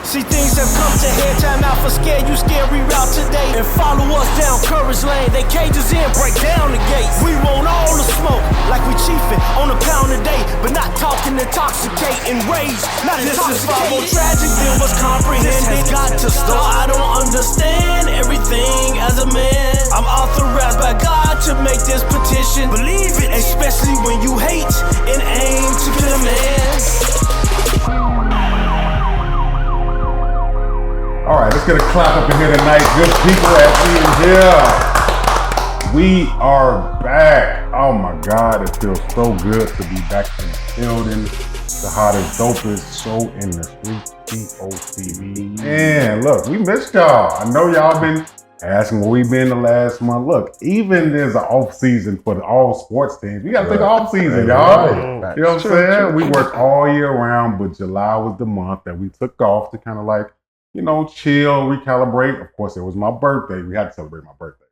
See, things have come to head, time out for scare you, scary route today. And follow us down Courage Lane, they cages in, break down the gates. We want all the smoke, like we chiefin' on a pound a day, but not talking intoxicating rage, not this intoxicating. This is far more tragic than what's comprehended. This has got to stop. I don't understand everything as a man. I'm authorized by God to make this petition. Believe it, especially when you hate and aim to kill a man. All right, let's get a clap up in here tonight. Good people at here. We are back. Oh my God, it feels so good to be back in the building. The hottest, dopest show in the street, TOTV. Man, look, we missed y'all. I know y'all been asking where we been the last month. Look, even there's an off season for all sports teams. We gotta take an off season, y'all. You know what I'm saying? We work all year round, but July was the month that we took off to kind of like, you know, chill, recalibrate. Of course, it was my birthday. We had to celebrate my birthday.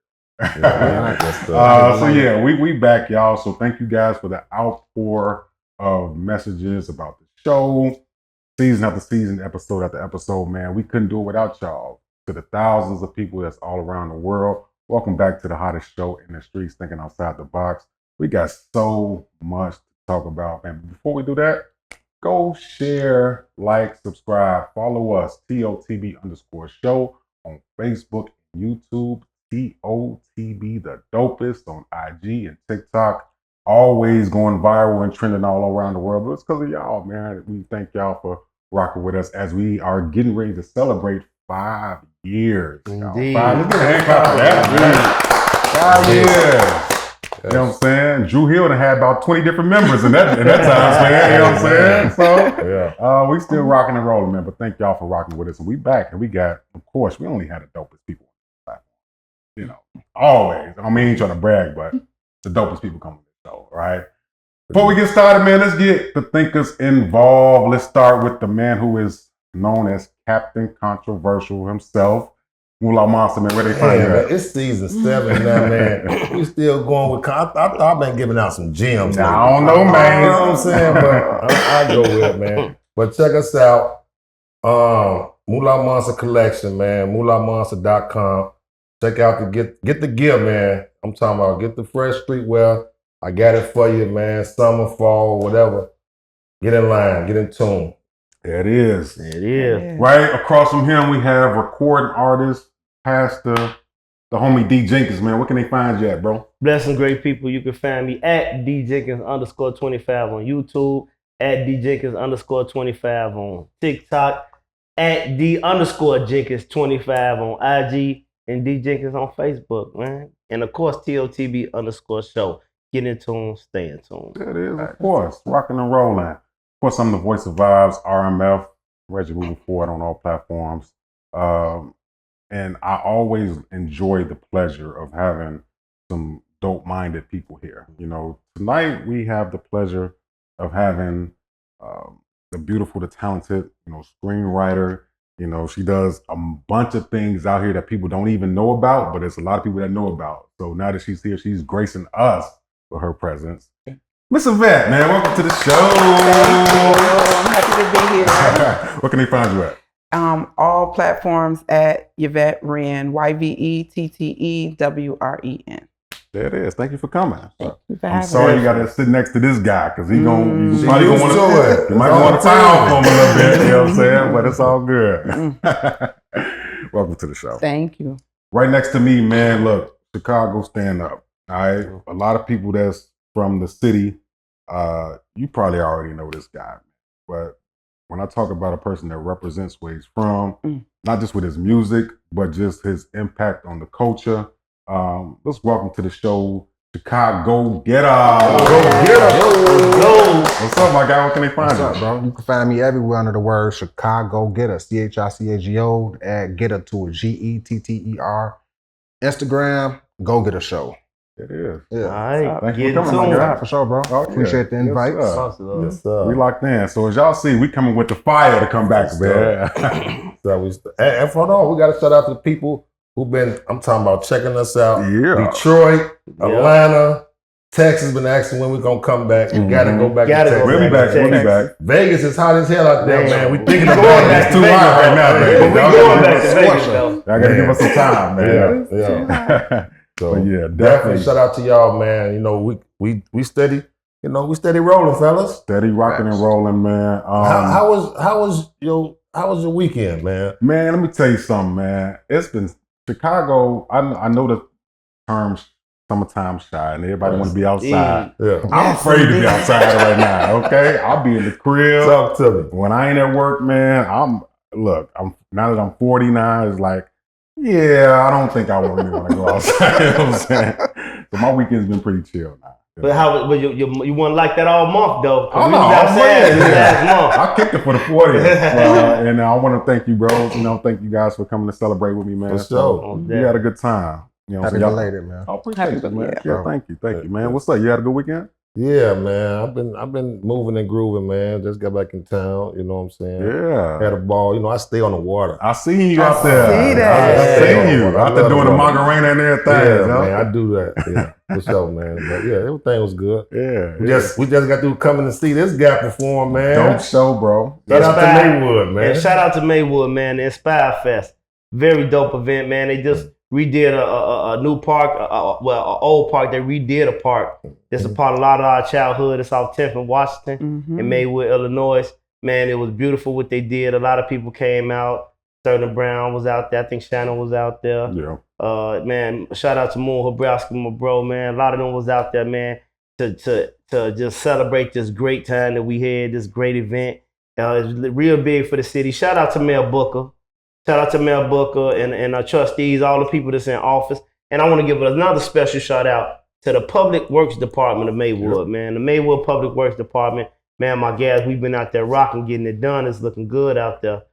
So yeah, we back, y'all. So thank you guys for the outpour of messages about the show, season after season, episode after episode. Man, we couldn't do it without y'all. To the thousands of people that's all around the world, welcome back to the hottest show in the streets, thinking outside the box. We got so much to talk about, man. Before we do that, go share, like, subscribe, follow us, TOTB_show on Facebook and YouTube, TOTB the dopest on IG and TikTok. Always going viral and trending all around the world. But it's because of y'all, man. We thank y'all for rocking with us as we are getting ready to celebrate 5 years. Indeed. 5 years. Let's get a hand clap for that. 5 years. You know what I'm saying? Drew Hill had about 20 different members in that time, man. You know what I'm saying? So, we still rocking and rolling, man. But thank y'all for rocking with us. And we back, and we got, of course, we only had the dopest people on the platform. You know, always. I mean, I ain't trying to brag, but the dopest people come with the show, right? Before we get started, man, let's get the thinkers involved. Let's start with the man who is known as Captain Controversial himself. Moolah Monster, man, where they find you at? It's season 7 now, man. We still going with. I thought I've been giving out some gems. I don't know, man. You know what I'm saying? But I go with it, man. But check us out. Moolah Monster Collection, man. MoolahMonster.com. Check out the get the gear, man. I'm talking about get the fresh streetwear. I got it for you, man. Summer, fall, whatever. Get in line. Get in tune. There it is. It is. Right across from him, we have recording artist, pastor, the homie D Jenkins, man. Where can they find you at, bro? Blessing great people. You can find me at DJenkins_25 on YouTube, at DJenkins_25 on TikTok, at D_Jenkins25 on IG, and D Jenkins on Facebook, man. And of course, TOTB_show. Get in tune, stay in tune. There it is, of course. Rocking and rolling. Of course, I'm the voice of Vibes, RMF, Reggie moving forward on all platforms. And I always enjoy the pleasure of having some dope-minded people here. You know, tonight we have the pleasure of having the beautiful, the talented, you know, screenwriter. You know, she does a bunch of things out here that people don't even know about, but there's a lot of people that know about. So now that she's here, she's gracing us with her presence. Miss Yvette, man, welcome to the show. I'm happy to be here. Where can they find you at? All platforms at YvetteWren, YvetteWren. There it is. Thank you for coming. Thank you for I'm having sorry me. you got to sit next to this guy because he probably used gonna want to it. You might want to pound for him a little bit. You know what I'm saying? But it's all good. Welcome to the show. Thank you. Right next to me, man. Look, Chicago stand up. All right, a lot of people that's from the city. You probably already know this guy, but when I talk about a person that represents where he's from, not just with his music, but just his impact on the culture. Let's welcome to the show, Chicago Gogettershow. Go. What's up, my guy? Where can they find you? What's up, bro? You can find me everywhere under the word Chicago Getter, CHICAGO, add Getter to a GETTER. Instagram, Go Getter Show. It is. Yeah. All right. Thanks for coming, my guy. For sure, bro. Oh, Appreciate the invite. Yes, sir. We locked in. So as y'all see, we coming with the fire to come back, man. And hold on, we got to shout out to the people who've been, I'm talking about checking us out. Yeah. Detroit, Atlanta, Texas been asking when we gonna come back. You gotta go back to Texas. We'll be back. We'll be back. Vegas is hot as hell out there, man. We thinking going about it. back It's to too Vegas, hot right now, though. man. We going back to Vegas, though. Y'all gotta give us some time, man. Yeah. So yeah, Definitely shout out to y'all, man. You know, we steady, we steady rolling, fellas. steady rocking and rolling, man. How was your weekend, man? Man, let me tell you something, man. It's been Chicago. I know the term summertime shy, and everybody want to be outside. Yeah. I'm afraid to be outside right now. Okay, I'll be in the crib. Talk to me. When I ain't at work, man. I'm now that I'm 49. It's like, yeah, I don't think I really want to go outside. You know what I'm saying? So my weekend's been pretty chill now. But how? But you wasn't like that all month though. Oh, We no, was outside last month. I kicked it for the 40th. And I want to thank you, bros. Thank you guys for coming to celebrate with me, man. For sure. We had a good time. Happy belated, man. I appreciate Happy it, man. belated. Yeah, thank you, man. What's up? You had a good weekend? Yeah, man. I've been moving and grooving, man. Just got back in town. You know what I'm saying? Yeah. Had a ball. I stay on the water. I seen you out there. see that. I seen you I out there love doing the the water. Macarena and everything. Yeah, yo. man. I do that. Yeah, for sure, man. But yeah, everything was good. Yeah. We just got through coming to see this guy perform, man. Dope show, bro. Shout out to Inspired. Maywood, man. And shout out to Maywood, man. The Inspire Fest, very dope event, man. They just redid a new park, an old park. They redid a park. It's a part of a lot of our childhood. It's off 10th and Washington in Maywood, Illinois. Man, it was beautiful what they did. A lot of people came out. Sterling Brown was out there. I think Shannon was out there. Yeah. Man, shout out to Moon Habrowski, my bro, man. A lot of them was out there, man, to just celebrate this great time that we had, this great event. It's real big for the city. Shout out to Mayor Booker. Shout out to Mayor Booker and our trustees, all the people that's in office. And I want to give another special shout out to the Public Works Department of Maywood, man. The Maywood Public Works Department, man, my guys, we've been out there rocking, getting it done. It's looking good out there,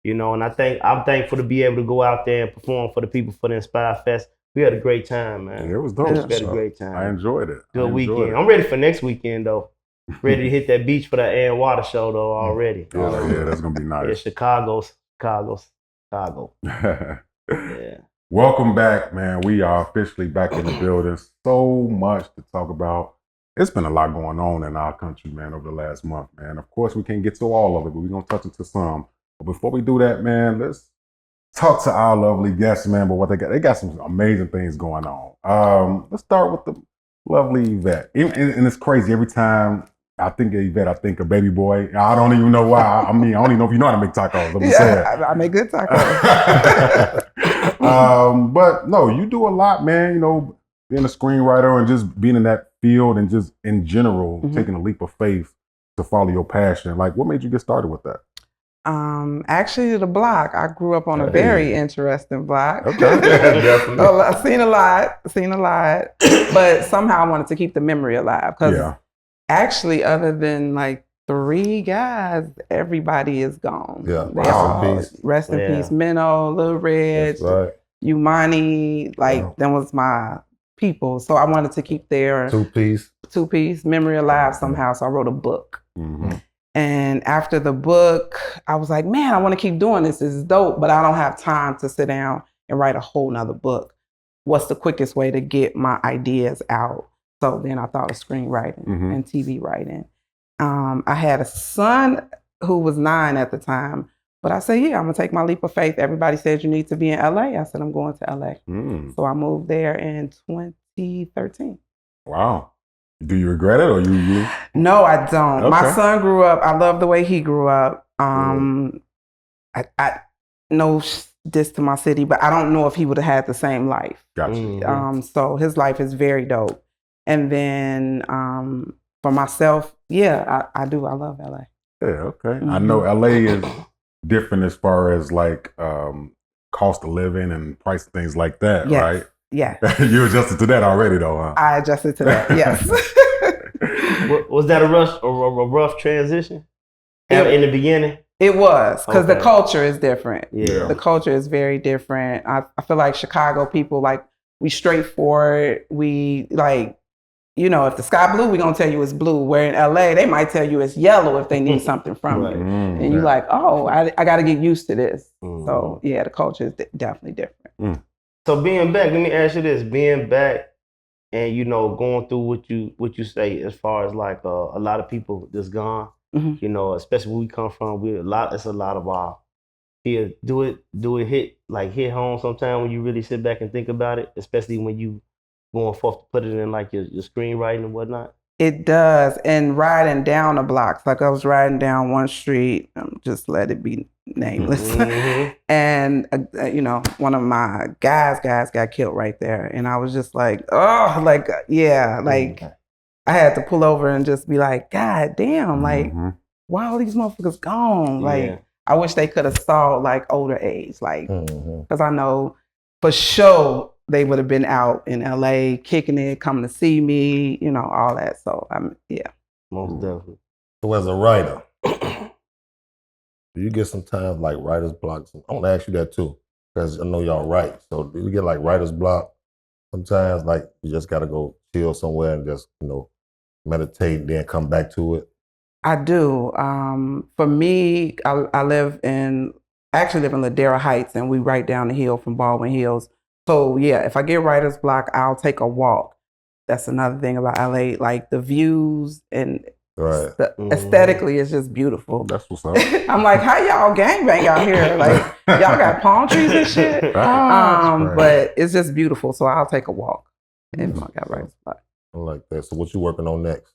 and I'm thankful to be able to go out there and perform for the people for the Inspire Fest. We had a great time, man. It was dope. We had a great time. I enjoyed it. Good weekend. I'm ready for next weekend, though. Ready to hit that beach for that air and water show, though, already. Yeah, that's going to be nice. Yeah, Chicago. Yeah. Welcome back, man. We are officially back in the building. So much to talk about. It's been a lot going on in our country, man, over the last month, man. Of course, we can't get to all of it, but we're going to touch into some. But before we do that, man, let's talk to our lovely guests, man, but what they got. They got some amazing things going on. Let's start with the lovely Yvette. And it's crazy. Every time I think of Yvette, I think of Baby Boy. I don't even know why. I don't even know if you know how to make tacos. I make good tacos. But no, you do a lot, man. Being a screenwriter and just being in that field and just in general, taking a leap of faith to follow your passion. Like, what made you get started with that? Actually, the block. I grew up on a very interesting block. Okay. Definitely. I've seen a lot, but somehow I wanted to keep the memory alive because actually, other than like 3 guys, everybody is gone. Yeah. They all, rest in peace. Minnow, Lil Red, That's right. Umani, them was my people. So I wanted to keep their two-piece memory alive somehow. So I wrote a book. And after the book, I was like, man, I want to keep doing this. This is dope, but I don't have time to sit down and write a whole nother book. What's the quickest way to get my ideas out? So then I thought of screenwriting and TV writing. I had a son who was 9 at the time, but I said, yeah, I'm gonna take my leap of faith. Everybody said you need to be in LA. I said, I'm going to LA. So I moved there in 2013. Wow. Do you regret it or you? No, I don't. Okay. My son grew up. I love the way he grew up. I no diss to my city, but I don't know if he would have had the same life. Gotcha. So his life is very dope. And then for myself, I do. I love LA. Yeah, okay. I know LA is different as far as like cost of living and price, things like that, right? Yeah. You adjusted to that already, though, huh? I adjusted to that. Yes. Was that a rough transition in the beginning? It was, because the culture is different. Yeah. The culture is very different. I feel like Chicago people, like, we straightforward. We like, if the sky blue, we're gonna tell you it's blue. Where in LA, they might tell you it's yellow if they need something from you. And you're like, oh, I got to get used to this. So yeah, the culture is definitely different. So being back, let me ask you this: being back and you know, going through what you say as far as like a lot of people just gone. Mhm. You know, especially where we come from, it's a lot of our here. Do it hit home sometime when you really sit back and think about it, especially when you going forth to put it in like your screenwriting and whatnot. It does. And riding down the blocks, like I was riding down one street, just let it be nameless. Mm-hmm. And, you know, one of my guys got killed right there. And I was just like, oh, like, yeah, like I had to pull over and just be like, God damn, like, why all these motherfuckers gone? Like, I wish they could have saw like older age, like, because I know for sure they would have been out in LA kicking it, coming to see me, you know, all that. So yeah. Most definitely. So as a writer, do you get sometimes like writer's blocks? I want to ask you that too, because I know y'all write. So do you get like writer's block? Sometimes like you just gotta go chill somewhere and just, you know, meditate and then come back to it? I do. For me, I actually live in Ladera Heights, and we right down the hill from Baldwin Hills. So yeah, if I get writer's block, I'll take a walk. That's another thing about LA, like the views and aesthetically, it's just beautiful. That's what's up. I'm like, how y'all gangbang out here? Like y'all got palm trees and shit. But it's just beautiful. So I'll take a walk if I got writer's block. I like that. So what you working on next?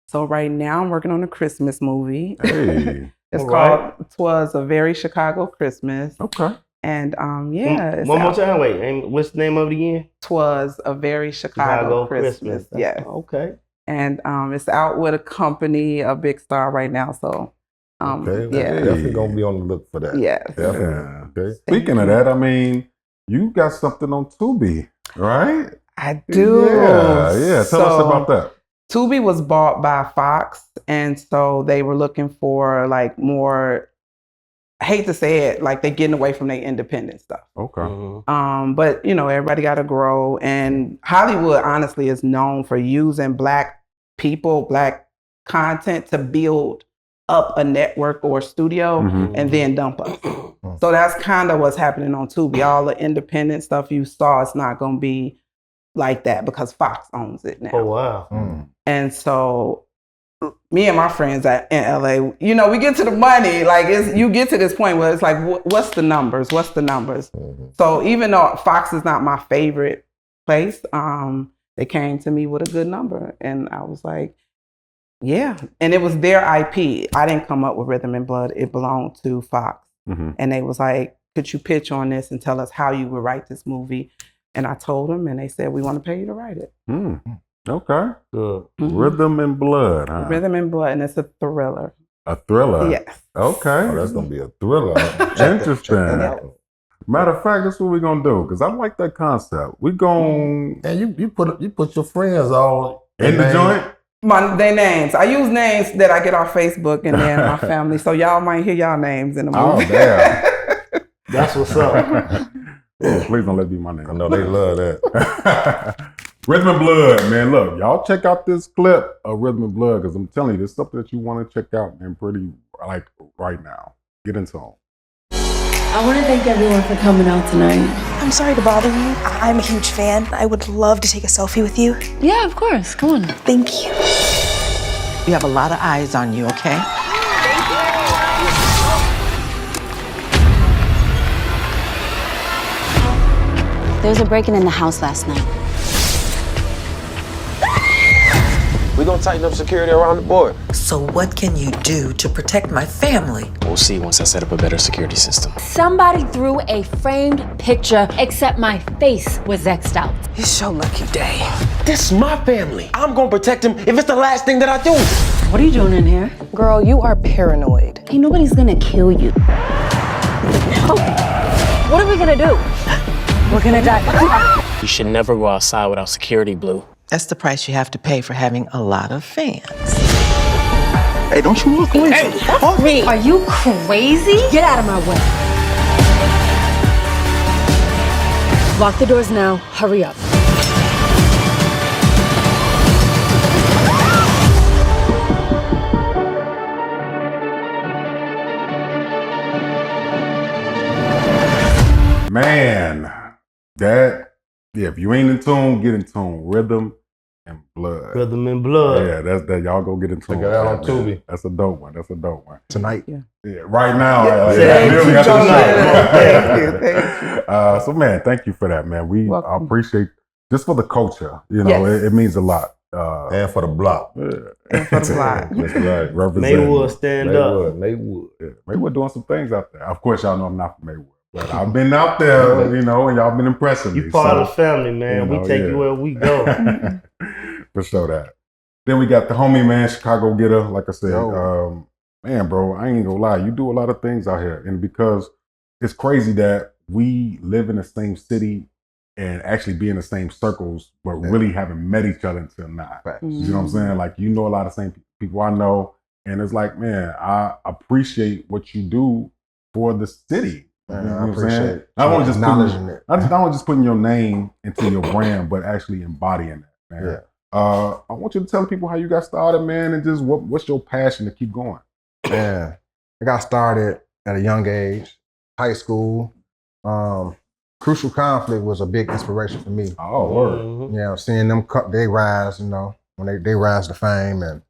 So right now I'm working on a Christmas movie. Hey. It's called "'Twas a Very Chicago Christmas." Okay. And yeah. One more time, wait. What's the name of it again? "'Twas a Very Chicago Christmas." Yeah. Okay. And it's out with a company, a big star right now. So definitely gonna be on the look for that. Yeah. Okay. Speaking of that, I mean, you got something on Tubi, right? I do. Yeah. Tell us about that. Tubi was bought by Fox, and so they were looking for like more, I hate to say it, like they're getting away from their independent stuff. Okay. But you know, everybody got to grow, and Hollywood honestly is known for using Black people, Black content to build up a network or studio and then dump us. So that's kind of what's happening on Tubi. All the independent stuff you saw, it's not going to be like that because Fox owns it now. Oh, wow. And so me and my friends in LA, you know, we get to the money, like you get to this point where it's like, what's the numbers? What's the numbers? So even though Fox is not my favorite place, they came to me with a good number. And I was like, yeah. And it was their IP. I didn't come up with Rhythm and Blood. It belonged to Fox. And they was like, could you pitch on this and tell us how you would write this movie? And I told them, and they said, we want to pay you to write it. Okay. Good. Rhythm and Blood, huh? Rhythm and Blood, and it's a thriller. A thriller? Yes. Okay. Oh, that's going to be a thriller. Interesting. Matter of fact, that's what we're going to do, because I like that concept. We're going... And you put your friends all in the joint? Their names. I use names that I get off Facebook and then my family. So y'all might hear y'all names in the movie. Oh, damn. That's what's up. Yeah, please don't let it be my name. I know they love that. Rhythm and Blood, man. Look, y'all check out this clip of Rhythm and Blood, because I'm telling you, there's something that you want to check out, man, pretty, like, right now. Get into them. I want to thank everyone for coming out tonight. I'm sorry to bother you. I'm a huge fan. I would love to take a selfie with you. Yeah, of course. Come on. Thank you. You have a lot of eyes on you, okay? There was a break-in in the house last night. We're gonna tighten up security around the board. So what can you do to protect my family? We'll see once I set up a better security system. Somebody threw a framed picture, except my face was X'd out. You're so lucky, Dave. This is my family. I'm gonna protect him if it's the last thing that I do. What are you doing in here? Girl, you are paranoid. Hey, nobody's gonna kill you. Oh. What are we gonna do? We're gonna die. You should never go outside without security, Blue. That's the price you have to pay for having a lot of fans. Hey, don't you walk away from me. Are you crazy? Get out of my way. Lock the doors now. Hurry up. Man, that Yeah, if you ain't in tune, get in tune. Rhythm and Blood. Rhythm and Blood. Yeah, that's that. Y'all go get in tune. Check it out on Tubi. That's a dope one. That's a dope one. Tonight. Yeah, right now. Thank you. So, man, thank you for that, man. I appreciate just for the culture. You know, it means a lot. And for the block. And for the block. That's right. Maywood stand up. Maywood. Yeah, Maywood doing some things out there. Of course, y'all know I'm not from Maywood. But I've been out there, you know, and y'all been impressing me. You part of the family, man. We take you where we go. For sure that. Then we got the homie, man, Chicago Getter. Like I said, man, bro, I ain't gonna lie. You do a lot of things out here. And because it's crazy that we live in the same city and actually be in the same circles, but really haven't met each other until now. You know what I'm saying? Like, you know a lot of same people I know. And it's like, man, I appreciate what you do for the city. Man, you know I appreciate it. Not only just acknowledging it. not only just putting your name into your brand, but actually embodying it, man. Yeah. I want you to tell people how you got started, man, and just what's your passion to keep going. Man, I got started at a young age, high school. Crucial Conflict was a big inspiration for me. Oh, word. You know, seeing them they rise, you know, when they rise to fame, and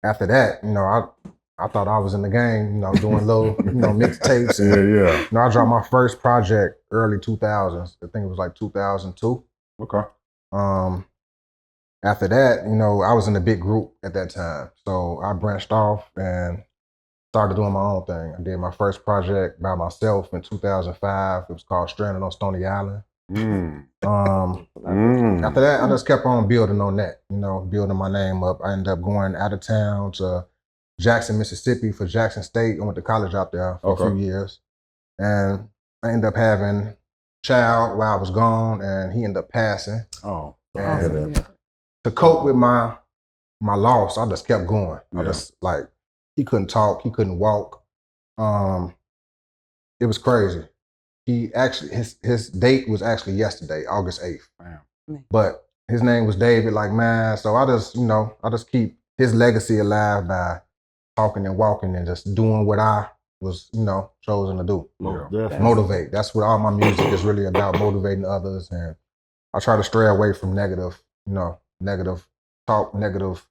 after that, you know, I thought I was in the game, you know, doing little, you know, mixtapes. Yeah. You know, I dropped my first project early 2000s. I think it was like 2002. Okay. After that, you know, I was in a big group at that time. So I branched off and started doing my own thing. I did my first project by myself in 2005. It was called Stranded on Stony Island. After that, I just kept on building on that, you know, building my name up. I ended up going out of town to Jackson, Mississippi for Jackson State. I went to college out there for a few years. And I ended up having a child while I was gone, and he ended up passing. Oh. And to cope with my loss, I just kept going. I just, like, he couldn't talk, he couldn't walk. It was crazy. He actually, his date was actually yesterday, August 8th. Damn. But his name was David, like mine. So I just, you know, I just keep his legacy alive by talking and walking and just doing what I was, you know, chosen to do. Motivate. That's what all my music is really about, motivating others. And I try to stray away from negative, you know, negative talk, negative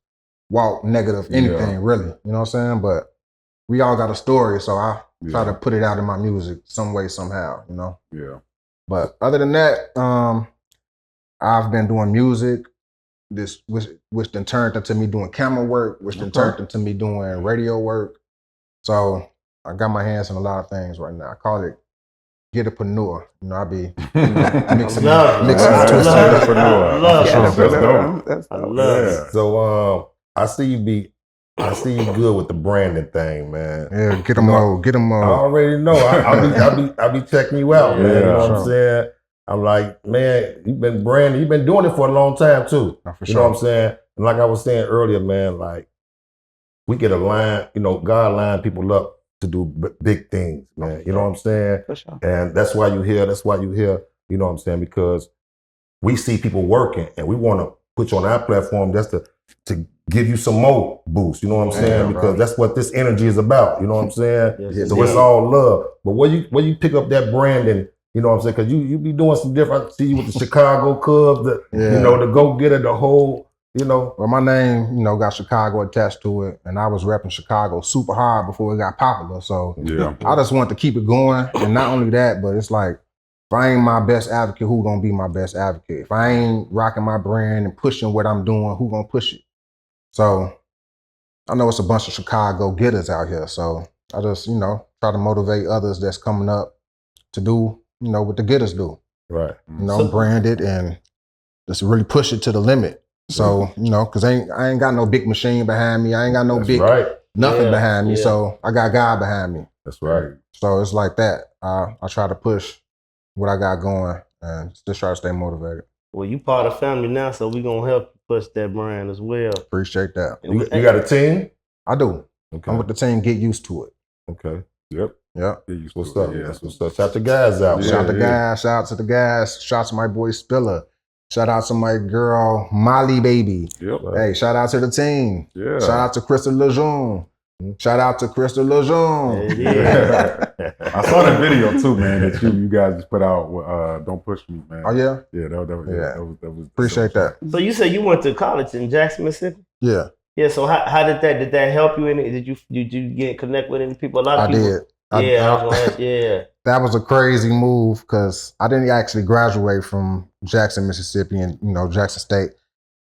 walk, negative anything, really. You know what I'm saying? But we all got a story, so I try to put it out in my music some way, somehow, you know? Yeah. But other than that, I've been doing music, which then turned into me doing camera work, which then turned into me doing radio work. So I got my hands in a lot of things right now. I call it Getterpreneur. You know, I be mixing and twisting. So I see you good with the branding thing, man. Yeah, get them all. I already know. I'll be checking you out, man. You know what I'm saying? I'm like, man, you've been branding. You've been doing it for a long time too. You know what I'm saying? And like I was saying earlier, man, like we get a line. You know, God line people up to do big things, man. You know what I'm saying? For sure. And that's why you here. That's why you here. You know what I'm saying? Because we see people working, and we want to put you on our platform just to give you some more boost. You know what I'm saying? Because that's what this energy is about. You know what I'm saying? So it's all love. But where you pick up that branding, you know what I'm saying? Because you be doing some different. I see you with the Chicago Cubs, you know, the Go Getter, the whole. You know, well, my name, you know, got Chicago attached to it, and I was repping Chicago super hard before it got popular. So I just want to keep it going, and not only that, but it's like if I ain't my best advocate, who gonna be my best advocate? If I ain't rocking my brand and pushing what I'm doing, who gonna push it? So I know it's a bunch of Chicago getters out here, so I just, you know, try to motivate others that's coming up to do, you know, what the getters do. Right. You know, brand it and just really push it to the limit. So, you know, because I ain't got no big machine behind me. I ain't got no nothing behind me. So I got God behind me. That's right. So it's like that. I try to push what I got going and just try to stay motivated. Well, you part of the family now, so we're going to help push that brand as well. Appreciate that. You got a team? I do. Okay. I'm with the team. Get used to it. Okay. Yep. What's up? Yeah. That's what's up. Shout the guys out. Shout the guys. Shout out to the guys. Shout out to my boy Spiller. Shout out to my girl, Molly Baby. Yep. Hey, shout out to the team. Yeah. Shout out to Crystal Lejeune. Shout out to Crystal Lejeune. Yeah. I saw that video too, man, that you guys just put out. Don't push me, man. Oh yeah, yeah, that was appreciate that. So you said you went to college in Jackson, Mississippi? Yeah. Yeah. So how did that help you in it? Did you get connect with any people? A lot of people. Did. Yeah, I was gonna ask. Yeah. That was a crazy move because I didn't actually graduate from Jackson, Mississippi, and Jackson State.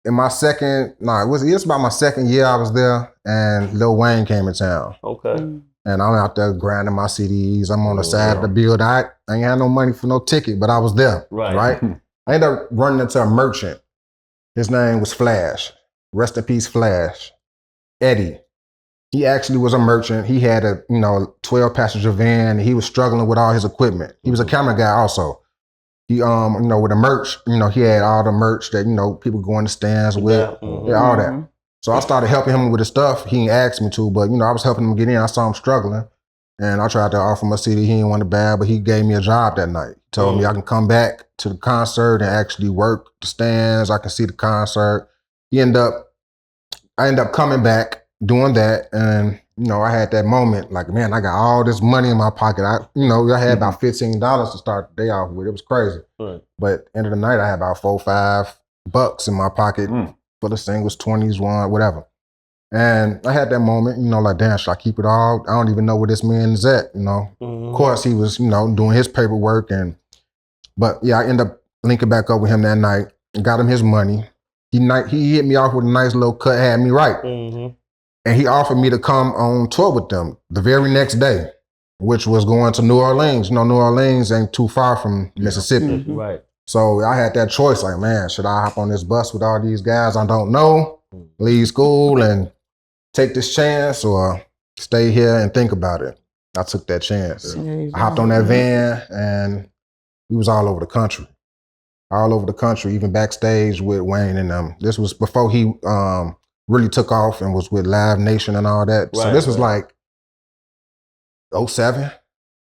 In my it was about my second year I was there, and Lil Wayne came in town. Okay. And I'm out there grinding my CDs. I'm on the side of the building. I ain't had no money for no ticket, but I was there. Right. I ended up running into a merchant. His name was Flash. Rest in peace, Flash. Eddie. He actually was a merchant. He had a 12-passenger van, and he was struggling with all his equipment. He was a camera guy also. He, with the merch, he had all the merch that, people go in the stands with, all that. So I started helping him with his stuff. He didn't ask me to, but, I was helping him get in. I saw him struggling, and I tried to offer him a CD. He didn't want it bad, but he gave me a job that night. He told me I can come back to the concert and actually work the stands. I can see the concert. I ended up coming back, doing that, and, I had that moment, like, man, I got all this money in my pocket. I had about $15 to start the day off with. It was crazy. Right. But end of the night, I had about $4 or $5 in my pocket for the singles, 20s, whatever. And I had that moment, like, damn, should I keep it all? I don't even know where this man is at, Of course, he was, doing his paperwork. But yeah, I ended up linking back up with him that night and got him his money. He hit me off with a nice little cut, had me right. And he offered me to come on tour with them the very next day, which was going to New Orleans. New Orleans ain't too far from Mississippi. Right. So I had that choice, like, man, should I hop on this bus with all these guys I don't know, leave school and take this chance, or stay here and think about it? I took that chance. I hopped on that van, and we was all over the country. Even backstage with Wayne and them. This was before he really took off and was with Live Nation and all that. So this was like 07.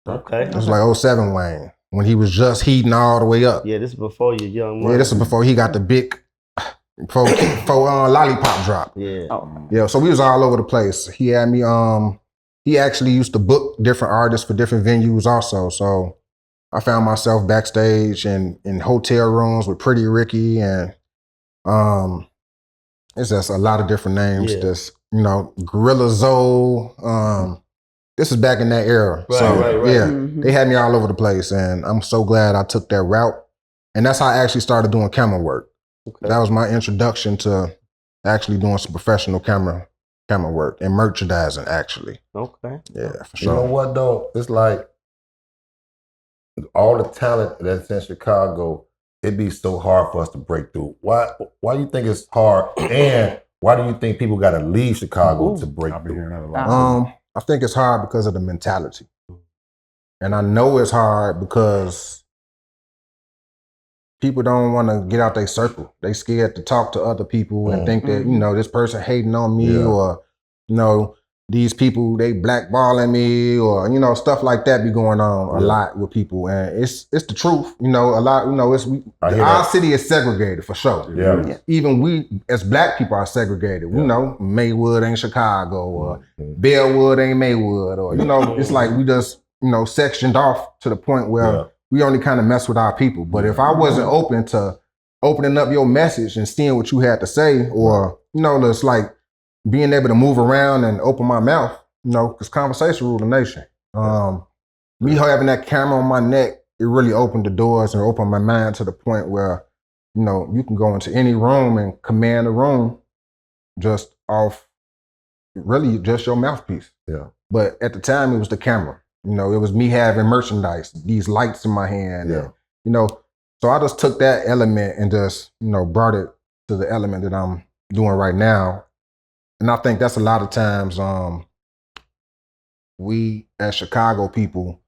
Okay. It was like 07 Wayne, when he was just heating all the way up. Yeah, this is before your young money. Yeah, this is before he got the big lollipop drop. Yeah. Yeah, so we was all over the place. He had me, he actually used to book different artists for different venues also. So I found myself backstage and in hotel rooms with Pretty Ricky, and it's just a lot of different names. Yeah. This, Gorilla Zoe. This is back in that era. Right. Yeah, they had me all over the place, and I'm so glad I took that route. And that's how I actually started doing camera work. Okay. That was my introduction to actually doing some professional camera work and merchandising, actually. Okay. Yeah, for sure. You know what though? It's like all the talent that's in Chicago, it'd be so hard for us to break through. Why do you think it's hard? And why do you think people gotta leave Chicago to break through? I think it's hard because of the mentality. And I know it's hard because people don't want to get out their circle. They scared to talk to other people and think that, this person hating on me, or, these people, they blackballing me, or, stuff like that be going on a lot with people. And it's the truth, a lot, our city is segregated for sure. Yeah. Even we as black people are segregated. We know Maywood ain't Chicago, or Bellwood ain't Maywood, or, it's like we just, sectioned off to the point where we only kind of mess with our people. But if I wasn't open to opening up your message and seeing what you had to say, or, it's like being able to move around and open my mouth, because conversation rule the nation. Me having that camera on my neck, it really opened the doors and opened my mind to the point where, you can go into any room and command a room just off really just your mouthpiece. Yeah. But at the time, it was the camera. It was me having merchandise, these lights in my hand. Yeah. And, so I just took that element and just, brought it to the element that I'm doing right now. And I think that's a lot of times we as Chicago people,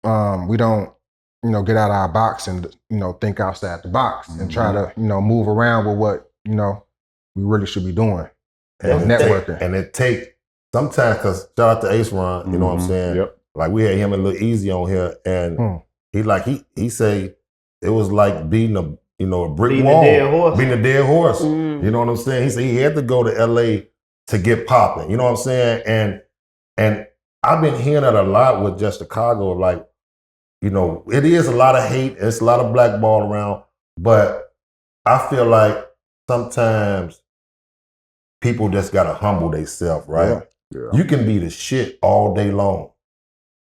we don't, get out of our box and, think outside the box and try to, move around with what, we really should be doing. And networking. And it take sometimes, because shout out to Ace Ron, you know what I'm saying? Yep. Like we had him a little easy on here, and he say it was like beating a brick wall, beating a dead horse. You know what I'm saying? He said he had to go to LA to get popping. You know what I'm saying? And I've been hearing that a lot with just Chicago. Like, you know, it is a lot of hate. It's a lot of blackball around. But I feel like sometimes people just gotta humble themselves, right? Yeah. You can be the shit all day long,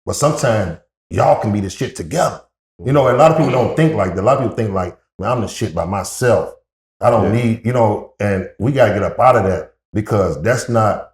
but sometimes y'all can be the shit together. You know, and a lot of people don't think like that. A lot of people think like, man, I'm the shit by myself. I don't need, you know, and we gotta get up out of that because that's not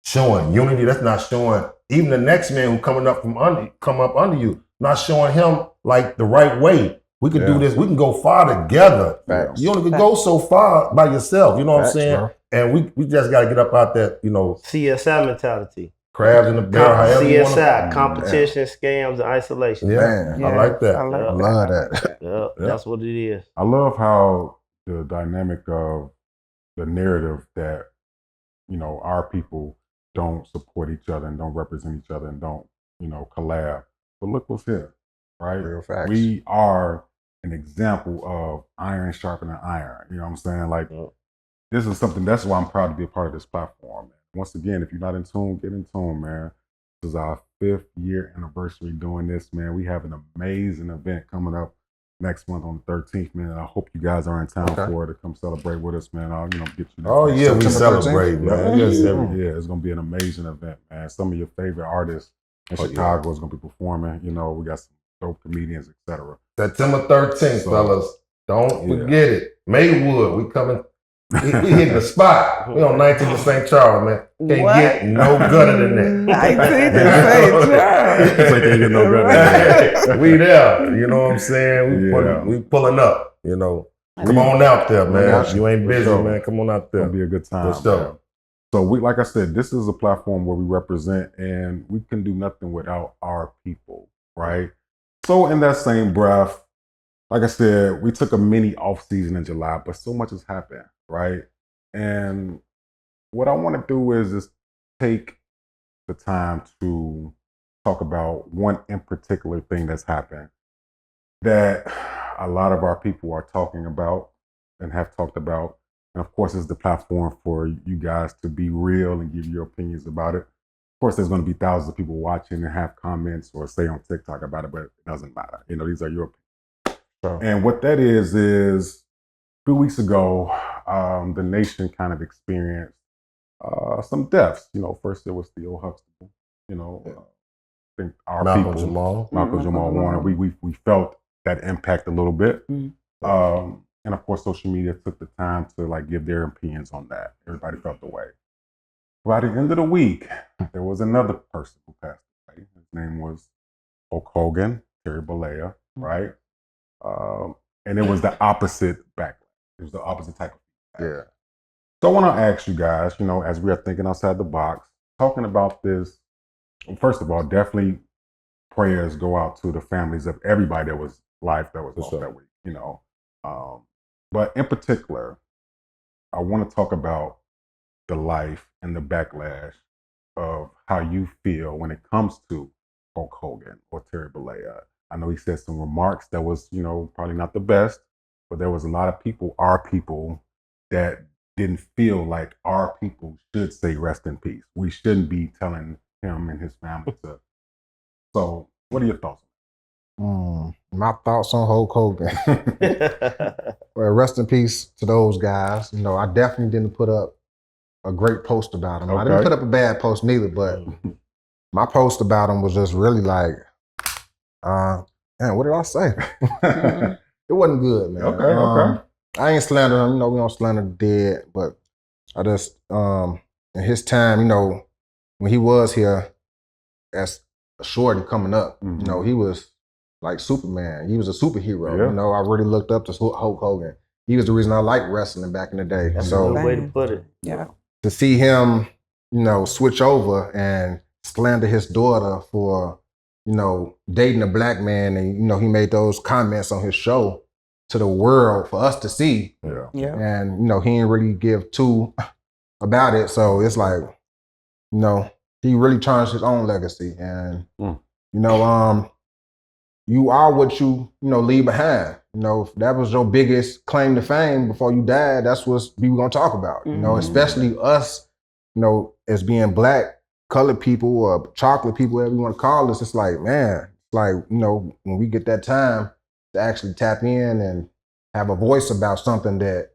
showing unity. That's not showing even the next man who come up under you, not showing him like the right way. We can do this. We can go far together. Facts. You only can go so far by yourself. You know what I'm saying? Bro. And we just got to get up out that, you know. CSI mentality. Crabs in the barrel, however you want CSI, competition, scams, and isolation. Yeah, I like that. I love that. Yeah, that's what it is. I love how the dynamic of the narrative that, you know, our people don't support each other and don't represent each other and don't, you know, collab. But look what's here, right? Real facts. We are an example of iron sharpening iron. You know what I'm saying? Like, this is something, that's why I'm proud to be a part of this platform, man. Once again, if you're not in tune, get in tune, man. This is our 5th year anniversary doing this, man. We have an amazing event coming up next month on the 13th, man. And I hope you guys are in town for it to come celebrate with us, man. I'll, you know, get you. Oh yeah, we celebrate, man. Yeah, it's gonna be an amazing event, man. Some of your favorite artists in Chicago is gonna be performing. You know, we got some dope comedians, etc. September 13th, fellas. Don't forget it. Maywood, we coming. We hitting the spot. We on 19th of St. Charles, man. Can't get no gooder than that. 19th of St. Charles. Can't get no gooder than that. We there. You know what I'm saying? We pulling up. You know, come on out there, man. You ain't busy, man. Come on out there. It'll be a good time. Man. So we, like I said, this is a platform where we represent, and we can do nothing without our people, right? So in that same breath, like I said, we took a mini off season in July, but so much has happened, right? And what I want to do is just take the time to talk about one in particular thing that's happened that a lot of our people are talking about and have talked about. And of course, it's the platform for you guys to be real and give your opinions about it. Of course, there's going to be thousands of people watching and have comments or say on TikTok about it, but it doesn't matter. You know, these are your opinions. And what that is a few weeks ago, the nation kind of experienced some deaths. You know, first there was Theo Huxtable, you know, I think our Malcolm people, Jamal. Jamal Warner, we felt that impact a little bit. And of course, social media took the time to like give their opinions on that. Everybody felt the way. By the end of the week, there was another person who passed away. His name was Hulk Hogan, Terry Bollea, right? And it was the opposite backlash. It was the opposite type of feedback. Yeah. So I want to ask you guys, you know, as we are thinking outside the box, talking about this, first of all, definitely prayers go out to the families of everybody that was lost that week, you know. But in particular, I want to talk about the life and the backlash of how you feel when it comes to Hulk Hogan or Terry Bollea. I know he said some remarks that was, you know, probably not the best, but there was a lot of people, our people, that didn't feel like our people should say rest in peace. We shouldn't be telling him and his family to. So, what are your thoughts? My thoughts on Hulk Hogan. Well, rest in peace to those guys. You know, I definitely didn't put up a great post about him. I didn't put up a bad post neither, but my post about him was just really like, man, what did I say? It wasn't good, man. Okay. I ain't slandering him. You know, we don't slander the dead, but I just, in his time, you know, when he was here as a shorty coming up, you know, he was like Superman. He was a superhero. Yeah. You know, I really looked up to Hulk Hogan. He was the reason I liked wrestling back in the day. That's so a good way to put it. Yeah. to see him, you know, switch over and slander his daughter for, you know, dating a black man, and, you know, he made those comments on his show to the world for us to see. Yeah. And, you know, he didn't really give two about it. So it's like, you know, he really tarnished his own legacy. And, you know, you are what you know, leave behind. You know, if that was your biggest claim to fame before you died, that's what we were gonna talk about. You know, especially us as being black, colored people, or chocolate people, whatever you want to call us, it's like, man, when we get that time to actually tap in and have a voice about something that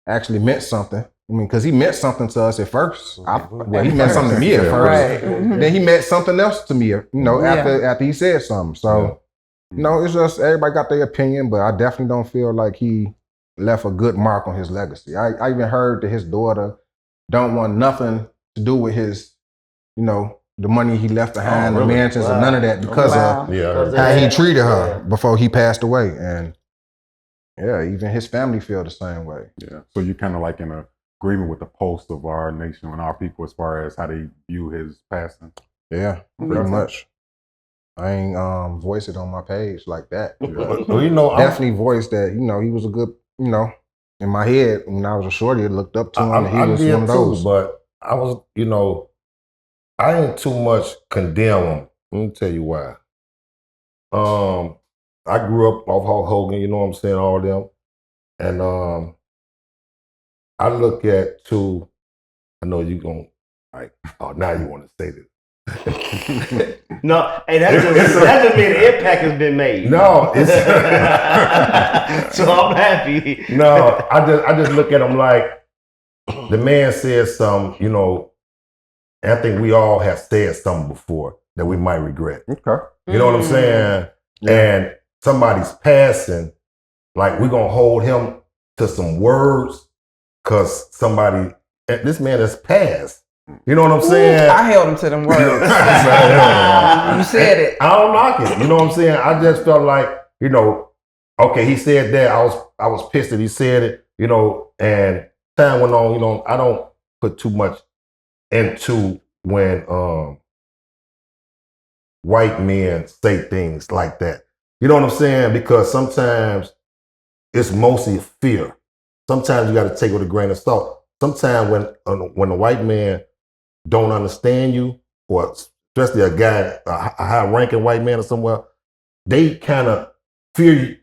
actually meant something. I mean, because he meant something to us at first. He meant something to me at first. Right. Then he meant something else to me, after he said something. So, it's just everybody got their opinion, but I definitely don't feel like he left a good mark on his legacy. I even heard that his daughter don't want nothing to do with his, the money he left behind, the mansions, and none of that because of how he treated her before he passed away. And even his family feel the same way. Yeah. So you kind of like in agreement with the pulse of our nation and our people as far as how they view his passing? Yeah, pretty much. I ain't voice it on my page like that. Well, definitely voiced that, he was a good, in my head when I was a shorty, I looked up to him and he was one of those. But I was, I ain't too much condemn him. Let me tell you why. I grew up off Hulk Hogan, you know what I'm saying, all them. And I look at I know you gonna now you want to say this. No, hey, that just means the impact has been made. No, it's so I'm happy. No, I just look at him like the man said something, and I think we all have said something before that we might regret. Okay. You know what I'm saying? Yeah. And somebody's passing, like we're gonna hold him to some words because this man has passed. You know what I'm saying? I held him to them words. You said it. I don't knock it. You know what I'm saying? I just felt like, okay, he said that. I was pissed that he said it, and time went on, I don't put too much into when white men say things like that. You know what I'm saying? Because sometimes it's mostly fear. Sometimes you got to take it with a grain of salt. Sometimes when a white man don't understand you, or especially a guy, a high-ranking white man or somewhere, they kind of fear you.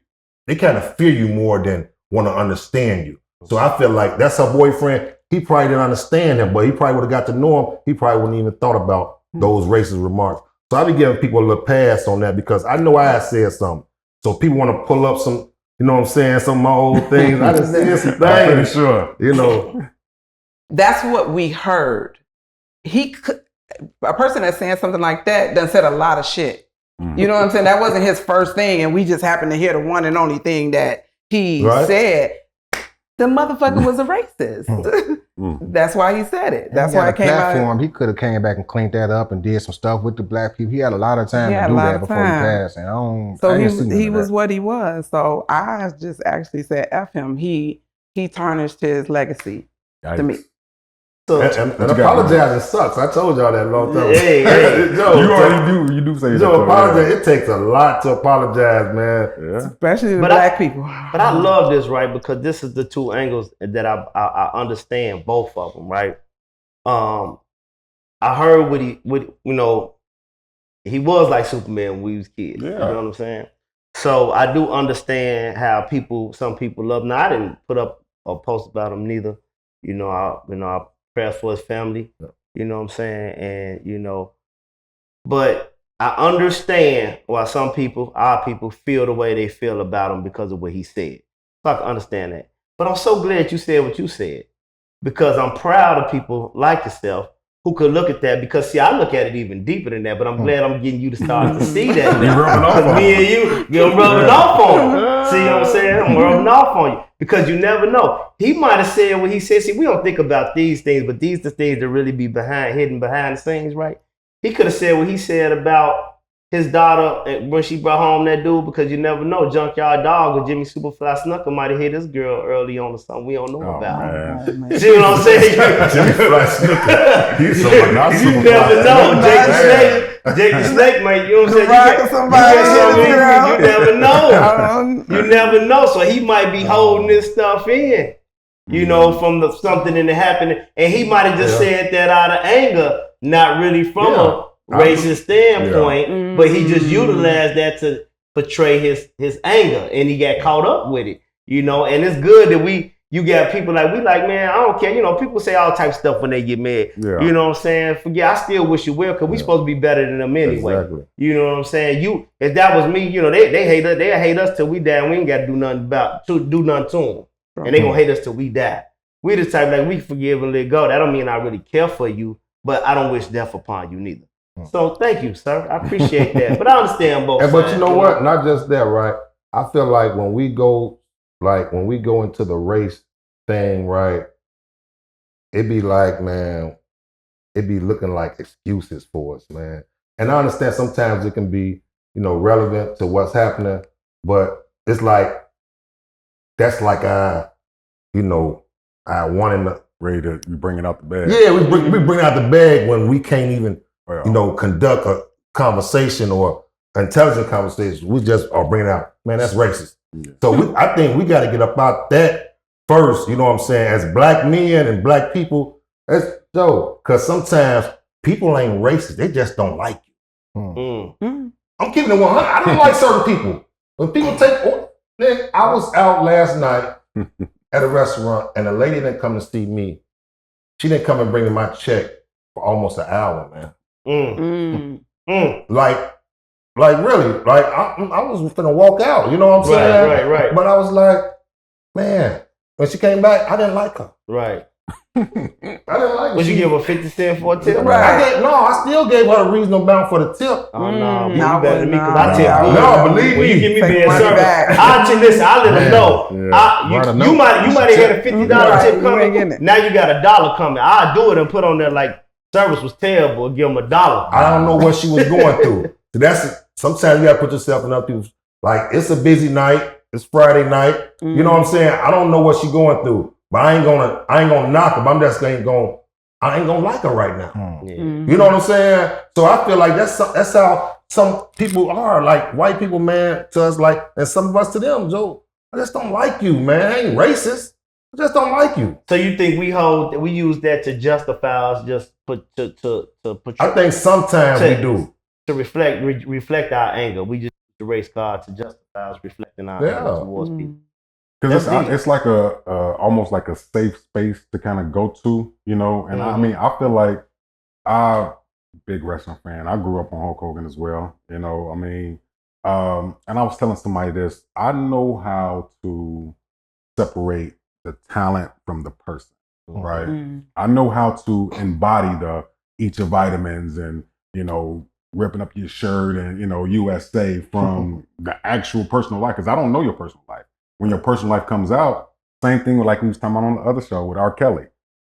They kind of fear you more than want to understand you. So I feel like that's her boyfriend. He probably didn't understand him, but he probably would have got to know him. He probably wouldn't even thought about those racist remarks. So I be giving people a little pass on that because I know I said something. So people want to pull up some, you know what I'm saying, some of my old things. I just said some things. I'm pretty sure. That's what we heard. A person that's saying something like that done said a lot of shit. You know what I'm saying? That wasn't his first thing, and we just happened to hear the one and only thing that he said. The motherfucker was a racist. That's why he said it. That's why it came out. He could have came back and cleaned that up and did some stuff with the black people. He had a lot of time to do that before he passed. And so he was what he was. So I just actually said, F him. He tarnished his legacy to me. So, and apologizing sucks. I told y'all that a long time. Hey, Joe, you do say that. Apologize. It takes a lot to apologize, man. Yeah. Especially the black people. But I love this, right? Because this is the two angles that I understand, both of them, right? I heard he was like Superman when we was kids. Yeah. You know what I'm saying? So I do understand how some people love him. Now, I didn't put up a post about him neither. I prayers for his family, you know what I'm saying? And, but I understand why our people feel the way they feel about him because of what he said. So I can understand that. But I'm so glad you said what you said because I'm proud of people like yourself who could look at that because, see, I look at it even deeper than that, but I'm glad I'm getting you to start to see that now. Because me and I'm rubbing off on you. See what I'm saying? I'm rubbing off on you because you never know. He might have said what he said. See, we don't think about these things, but these are the things that really be hidden behind the scenes, right? He could have said what he said about his daughter when she brought home that dude because you never know. Junkyard Dog or Jimmy Superfly Snuka might have hit this girl early on or something we don't know about. See what I'm saying? Jimmy Fly Snuka. You never know. Jake the Snake, mate. You know what I'm saying? You never know. You never know. So he might be holding this stuff in, from something that happened. And he might have just said that out of anger, not really from a racist standpoint, but he just utilized that to portray his anger, and he got caught up with it, and it's good that we you got people like, we like, man, I don't care. You know, people say all types of stuff when they get mad. Yeah. You know what I'm saying? Forget, I still wish you well, because we supposed to be better than them anyway. Exactly. You know what I'm saying? If that was me, you know, they hate us. They hate us till we die, and we ain't got to do nothing to them. And they gonna hate us till we die. We the type like, we forgive and let go. That don't mean I really care for you, but I don't wish death upon you neither. So thank you, sir. I appreciate that. But I understand both sides. But you know what? Not just that, right? I feel like when we go into the race thing, right, it be like, man, it be looking like excuses for us, man. And I understand sometimes it can be, you know, relevant to what's happening, but it's like, that's like I wanting to ready to bring it out the bag. Yeah, we bring out the bag when we can't even, you know, conduct a conversation or intelligent conversation. We just are bringing out, man, that's racist. Yeah. So I think we got to get about that first, you know what I'm saying, as black men and black people. Because sometimes people ain't racist. They just don't like you. I'm keeping it 100. I don't like certain people. When people man, I was out last night at a restaurant and a lady didn't come to see me. She didn't come and bring me my check for almost an hour, man. Like really, like I was finna walk out, you know what I'm saying? Right. But I was like, man, when she came back, I didn't like her. Right. I didn't like her. Would you give her 50 cents for a tip? Right. I still gave her a reasonable amount for the tip. Oh, no. You better than me, because I tip good. No, believe when me. You give me bad service. I'll let them know. You might have had a $50 tip coming. Now you got $1 coming. I'll do it and put on there like service was terrible and give them $1. I don't know what she was going through. So sometimes you got to put yourself in other people's, like, it's a busy night. It's Friday night. You know what I'm saying? I don't know what she's going through. But I ain't gonna knock her. I'm just I ain't gonna like her right now. You know what I'm saying? So I feel like that's how some people are, like white people, man, to us, like, and some of us to them, Joe. I just don't like you, man. I ain't racist. I just don't like you. So you think we use that to justify us, just to I think sometimes we do. To reflect our anger. We just use the race card to justify us reflecting our anger towards people. Because it's like almost like a safe space to kind of go to, you know. And I mean, I feel like I'm a big wrestling fan. I grew up on Hulk Hogan as well, you know. I mean, and I was telling somebody this. I know how to separate the talent from the person, right? I know how to embody the eat your vitamins and, you know, ripping up your shirt and, you know, USA from the actual personal life, because I don't know your personal life. When your personal life comes out, same thing with like we was talking about on the other show with R. Kelly.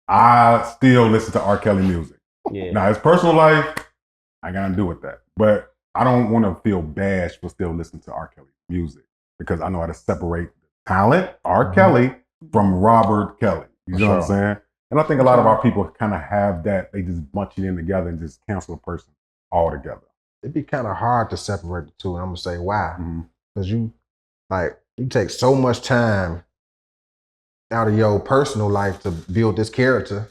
I still listen to R. Kelly music. Yeah. Now, his personal life, I got to do with that. But I don't want to feel bashed for still listening to R. Kelly music, because I know how to separate the talent, R. Kelly, from Robert Kelly. You know what I'm saying? And I think a lot of our people kind of have that. They just bunch it in together and just cancel a person altogether. It'd be kind of hard to separate the two. And I'm going to say why. Because you take so much time out of your personal life to build this character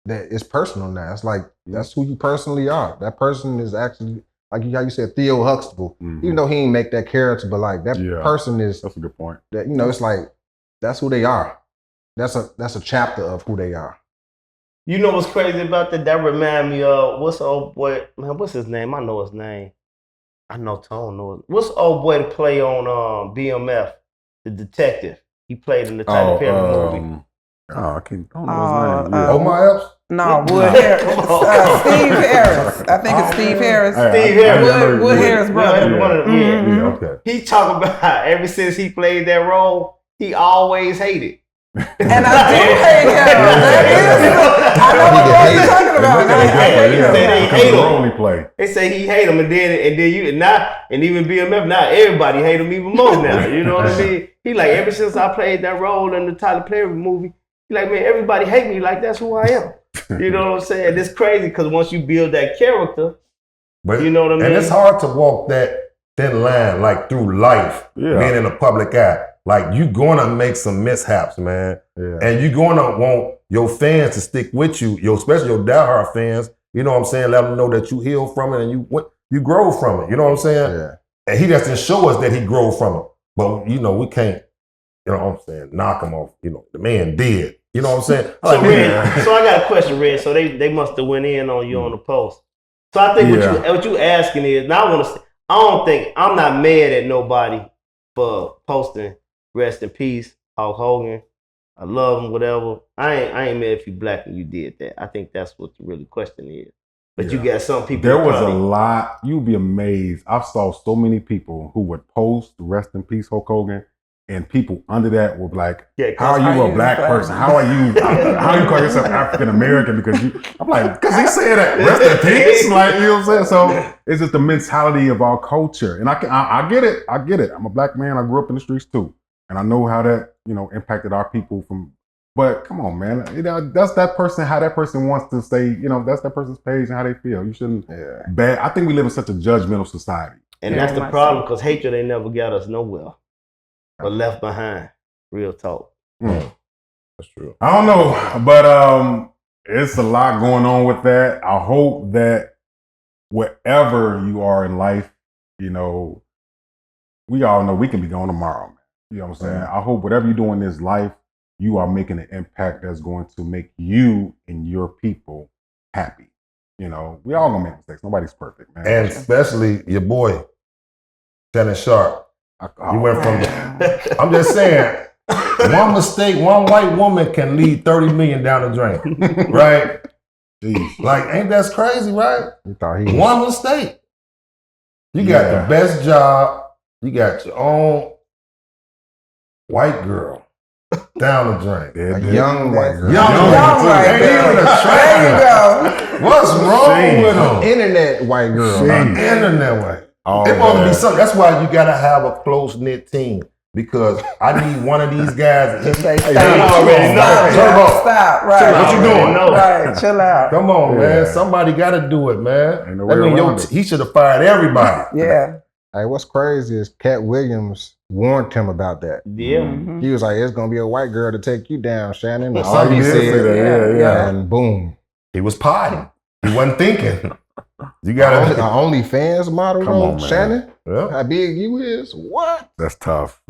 that it's personal now. It's like, that's who you personally are. That person is actually, like how you said, Theo Huxtable. Even though he ain't make that character, but like that person is. That's a good point. That, you know, it's like, that's who they are. That's a chapter of who they are. You know what's crazy about that? That remind me of, what's the old boy, man, what's his name? I know his name. I know Tone knows. What's the old boy to play on BMF? The detective. He played in the Tyler Perry movie. I don't know his name. Omar Epps? No, Wood Harris. Steve Harris. I think it's Steve Harris. Steve Harris. Wood Harris' brother. Okay. He talk about ever since he played that role, he always hated. And I do hate him. I know what role you're talking about. They hate him. They say he hate him, and even BMF now, everybody hate him even more now. You know what I mean? He like, ever since I played that role in the Tyler Perry movie, he like, man, everybody hate me like that's who I am. You know what I'm saying? It's crazy because once you build that character, you know what I mean? And it's hard to walk that thin line, like through life, being in the public eye. Like, you're gonna make some mishaps, man. And you're gonna want your fans to stick with you, especially your diehard fans. You know what I'm saying? Let them know that you heal from it and you grow from it. You know what I'm saying? And he just didn't show us that he grew from it. But, you know, we can't you know what I'm saying, knock him off. You know, the man dead. You know what I'm saying? So, Red, so I got a question, Red. So they must have went in on you on the post. So I think what you asking is, now I'm not mad at nobody for posting rest in peace, Hulk Hogan. I love him, whatever. I ain't mad if you black and you did that. I think that's what the real question is. But you got some people. There was a lot. You'd be amazed. I saw so many people who would post rest in peace Hulk Hogan, and people under that were like, "How are you a black person? How are you call yourself African American?" Because I'm like, because he said that rest in peace, like, you know what I'm saying. So it's just the mentality of our culture, and I get it. I get it. I'm a black man. I grew up in the streets too, and I know how that impacted our people from. But come on, man. That's that person, how that person wants to say, that's that person's page and how they feel. You shouldn't bad. I think we live in such a judgmental society. And that's the problem, because hatred ain't never got us nowhere. But left behind. Real talk. That's true. I don't know, but it's a lot going on with that. I hope that wherever you are in life, we all know we can be gone tomorrow, man. You know what I'm saying? I hope whatever you do in this life, you are making an impact that's going to make you and your people happy. We all gonna make mistakes. Nobody's perfect, man. And especially your boy, Shannon Sharp. You went from I'm just saying, one mistake, one white woman can lead 30 million down the drain. Right? Jeez. Like, ain't that crazy, right? One mistake. You got the best job, you got your own white girl. Down the drain. A young white girl. Young white girl. There you go. What's wrong with them? Internet white girl. Internet white. It supposed to be something. That's why you gotta have a close-knit team. Because I need one of these guys to say, Stop. Right. What you doing? Right. Chill out. Come on, man. Somebody gotta do it, man. That mean he should have fired everybody. Yeah. Hey, what's crazy is Cat Williams warned him about that. Yeah. Mm-hmm. He was like, it's going to be a white girl to take you down, Shannon. And Oh, he said that. Yeah. And boom. He was potting. He wasn't thinking. You got an OnlyFans model, Come on, man. Shannon? Yeah. How big you is? What? That's tough.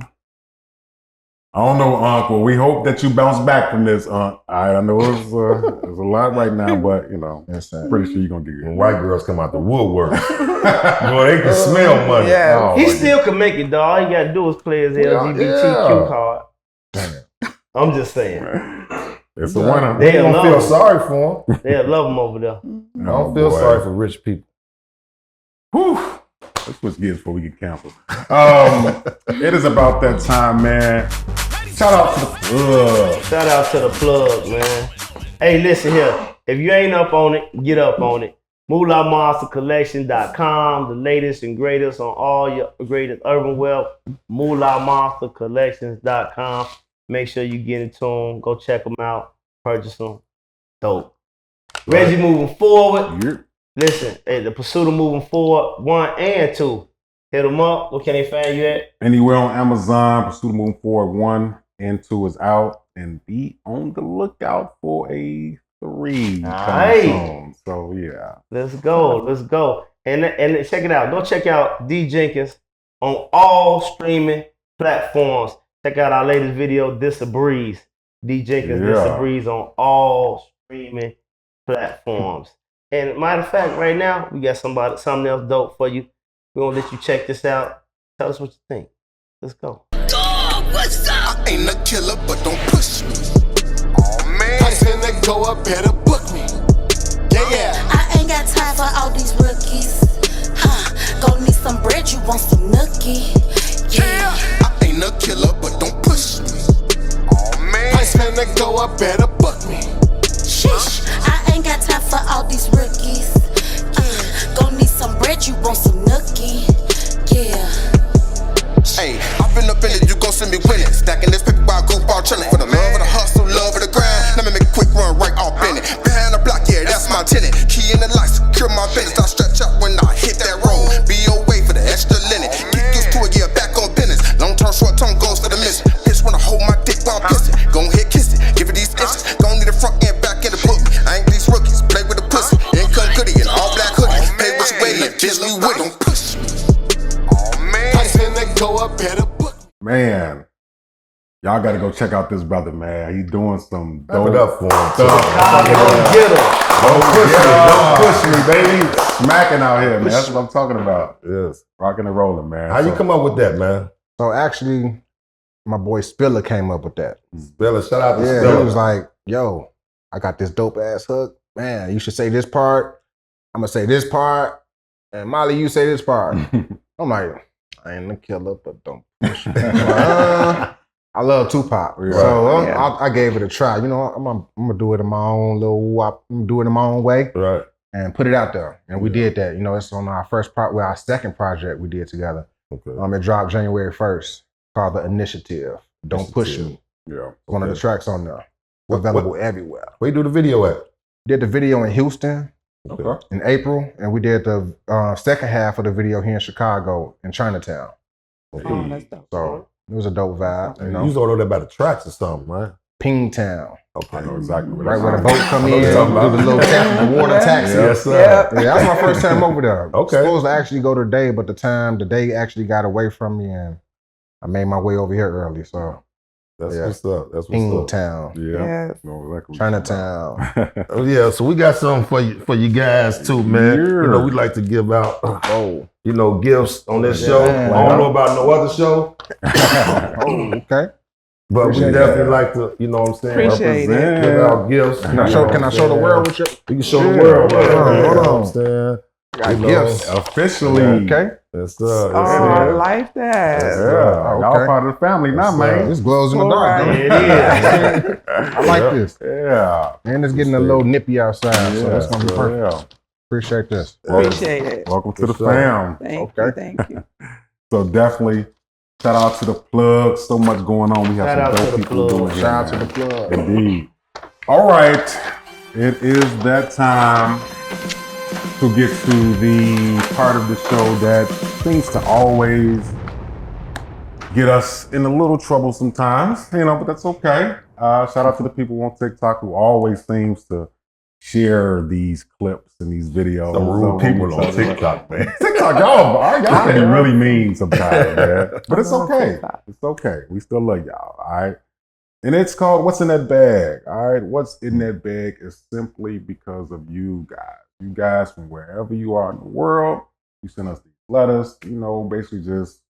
I don't know, Unc. Well, we hope that you bounce back from this, Unc. I know it's a lot right now, but pretty sure you're gonna do it. When white girls come out the woodwork, boy, they can smell money. Yeah. He still can make it, dog. All you gotta do is play his LGBTQ card. I'm just saying. It's a winner. They don't feel sorry for him. They'll love him over there. I don't feel sorry for rich people. Whew. Let's switch gears before we get canceled. It is about that time, man. Shout out to the plug. Shout out to the plug, man. Hey, listen here. If you ain't up on it, get up on it. MoolahMonsterCollection.com, the latest and greatest on all your greatest urban wealth. MoolahMonsterCollections.com. Make sure you get into them. Go check them out. Purchase them. Dope. Reggie moving forward. Yep. Listen, hey, the pursuit of moving forward 1 and 2. Hit them up. Where can they find you at? Anywhere on Amazon. Pursuit of Moving Forward 1 and 2 is out. And be on the lookout for a 3 coming soon. So, yeah. Let's go. And check it out. Go check out D Jenkins on all streaming platforms. Check out our latest video, This a Breeze. D Jenkins, This a Breeze on all streaming platforms. And matter of fact, right now, we got something else dope for you. We're going to let you check this out. Tell us what you think. Let's go. Dog, what's up? I ain't a killer, but don't push me. Oh, man. I finna go up, better book me. Yeah. I ain't got time for all these rookies. Go need some bread, you want some nookie. Yeah. I ain't a killer, but don't push me. Oh, man. I finna go up, better book me. Sheesh. I ain't got time for all these rookies. Go need some bread, you want some nookie. Yeah. Hey, I've been up in it, you gon' see me winning. Stacking this paper while I go ball chillin'. For the love of the hustle, love of the grind. Let me make a quick run right off in it. Behind the block, yeah, that's my tenant. Key in the light, secure my business. I stretch up when I hit that road. Be away for the extra linen. Get used to it, yeah, back on business. Long term, short term goes for the mission. Bitch wanna hold my dick while I'm pissing. Go ahead, kiss it, give it these inches. Gon' need a front and back in the book. I ain't these rookies, play with the pussy. Income goodie and all black hoodie. Pay what you weigh and bitch me with it. Go up, better book. Man, Y'all got to go check out this brother, man. He's doing some dope Clap it up for him. Don't push me, baby. Smacking out here, man. That's what I'm talking about. Yes. Rocking and rolling, man. How you come up with that, man? So actually, my boy Spiller came up with that. Spiller, shout out to Yeah, Spiller. he was like, yo, I got this dope ass hook. Man, you should say this part. I'm going to say this part. And Molly, you say this part. I'm like, I ain't the killer, but don't push me. I love Tupac. Right. So I gave it a try. You know, I'm going to do it in my own I'm going to do it in my own way. Right. And put it out there. And we did that. You know, it's on our our second project we did together. Okay. It dropped January 1st, called The Initiative. Don't Push Me. Yeah. One of the tracks on there. Available everywhere. Where you do the video at? Did the video in Houston in April, and we did the second half of the video here in Chicago in Chinatown. Oh, that's dope. So it was a dope vibe. You know, You was over there by the tracks or something, right? Pingtown. Okay. I know exactly what Right it where the is. boat come in, do the little the water taxi. Yes, sir. Yeah, that was my first time over there. Okay. Supposed to actually go today, but the day actually got away from me, and I made my way over here early. So That's what's up. That's what's up. Pingtown. Yeah. Yes. No, exactly. Chinatown. Oh, yeah, so we got something for you guys too, man. Yeah. You know, we like to give out, gifts on this show. man. I don't know about no other show, Okay. but Appreciate we definitely that. like to, you know what I'm saying? Appreciate it. Give out gifts. Can I show the world what you? We can show the world. Hold on, You know hold what I'm on. saying? Got You know, gifts. Officially. Okay. Yes, Oh, sir. I like that. Yeah. Y'all part of the family now, man. This glows in the dark. Alright. Don't it? It is. I like this. Yeah. And it's getting a little nippy outside, so that's gonna be perfect. Yeah. Appreciate this. Appreciate it. Welcome to the For sure. fam. Thank you. So definitely shout out to the plug. So much going on. We have Shout out some to dope the people plug. doing here, Shout out to man. the plug. Indeed. All right. It is that time to get to the part of the show that seems to always get us in a little trouble sometimes, but that's okay. Shout out to the people on TikTok who always seems to share these clips and these videos. Some rude people on TikTok, man. TikTok, y'all can be really mean sometimes, man. But it's okay. It's okay. We still love y'all, all right? And it's called What's in That Bag, all right? What's in that bag is simply because of you guys. You guys from wherever you are in the world, you send us these letters, basically just,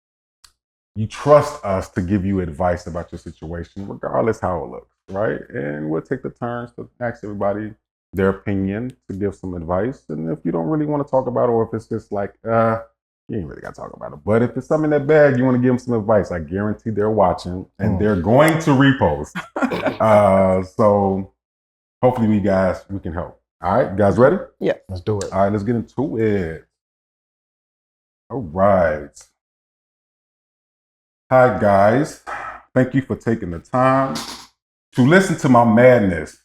you trust us to give you advice about your situation, regardless how it looks, right? And we'll take the turns to ask everybody their opinion, to give some advice. And if you don't really want to talk about it, or if it's just like, you ain't really got to talk about it. But if it's something in that bag, you want to give them some advice, I guarantee they're watching and they're going to repost. So hopefully we can help. All right, you guys ready? Yeah. Let's do it. All right, let's get into it. All right. Hi, guys. Thank you for taking the time to listen to my madness.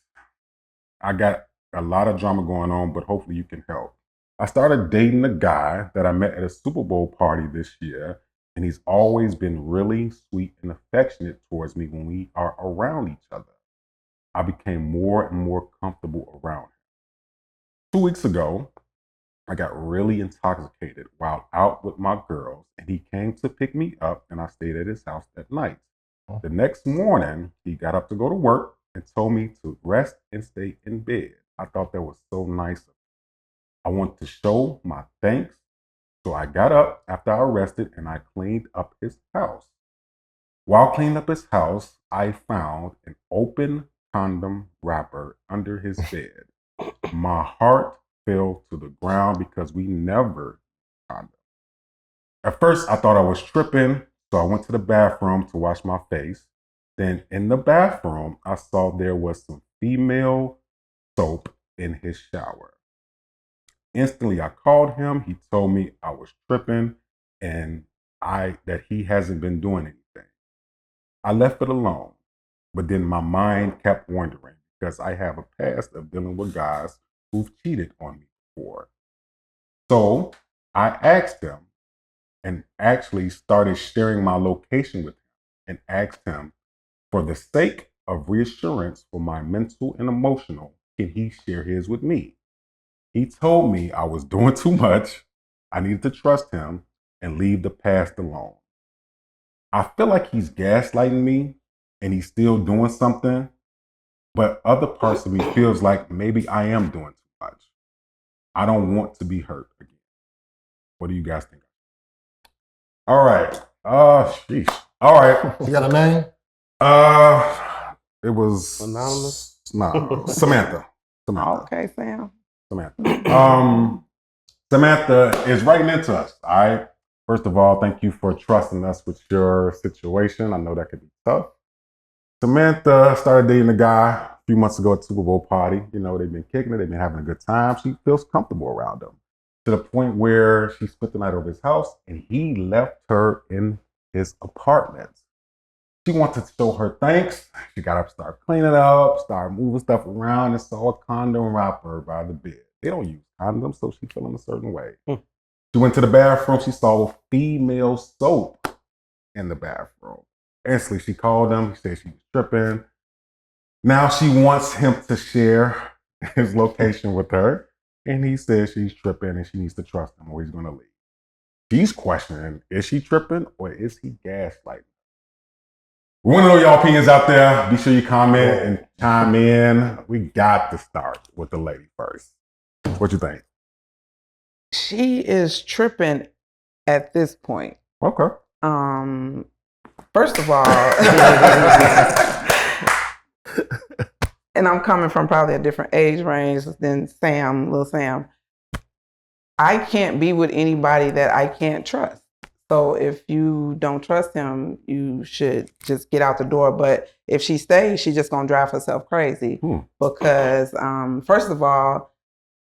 I got a lot of drama going on, but hopefully you can help. I started dating a guy that I met at a Super Bowl party this year, and he's always been really sweet and affectionate towards me when we are around each other. I became more and more comfortable around him. 2 weeks ago, I got really intoxicated while out with my girls, and he came to pick me up, and I stayed at his house that night. The next morning, he got up to go to work and told me to rest and stay in bed. I thought that was so nice of him. I wanted to show my thanks, so I got up after I rested and I cleaned up his house. While cleaning up his house, I found an open condom wrapper under his bed. My heart fell to the ground because we never condom. At first, I thought I was tripping, so I went to the bathroom to wash my face. Then in the bathroom, I saw there was some female soap in his shower. Instantly, I called him. He told me I was tripping and that he hasn't been doing anything. I left it alone, but then my mind kept wondering because I have a past of dealing with guys who've cheated on me before. So I asked him and actually started sharing my location with him and asked him, for the sake of reassurance for my mental and emotional, can he share his with me? He told me I was doing too much, I needed to trust him and leave the past alone. I feel like he's gaslighting me and he's still doing something, but other parts of me feels like maybe I am doing too much. I don't want to be hurt again. What do you guys think? All right. Sheesh. All right. You got a name? It was Anonymous? No, Samantha. Okay, Sam. Samantha. Samantha is writing into us. All right. First of all, thank you for trusting us with your situation. I know that could be tough. Samantha started dating a guy a few months ago at the Super Bowl party. You know, they've been kicking it. They've been having a good time. She feels comfortable around him to the point where she spent the night over his house and he left her in his apartment. She wanted to show her thanks. She got up, started cleaning up, started moving stuff around, and saw a condom wrapper by the bed. They don't use condoms, so she's feeling a certain way. She went to the bathroom. She saw a female soap in the bathroom. Instantly, she called him. He said she was tripping. Now she wants him to share his location with her. And he says she's tripping and she needs to trust him or he's going to leave. She's questioning, is she tripping or is he gaslighting? We want to know your opinions out there. Be sure you comment and chime in. We got to start with the lady first. What you think? She is tripping at this point. Okay. First of all, and I'm coming from probably a different age range than Sam, little Sam. I can't be with anybody that I can't trust. So if you don't trust him, you should just get out the door. But if she stays, she's just gonna drive herself crazy. Because first of all,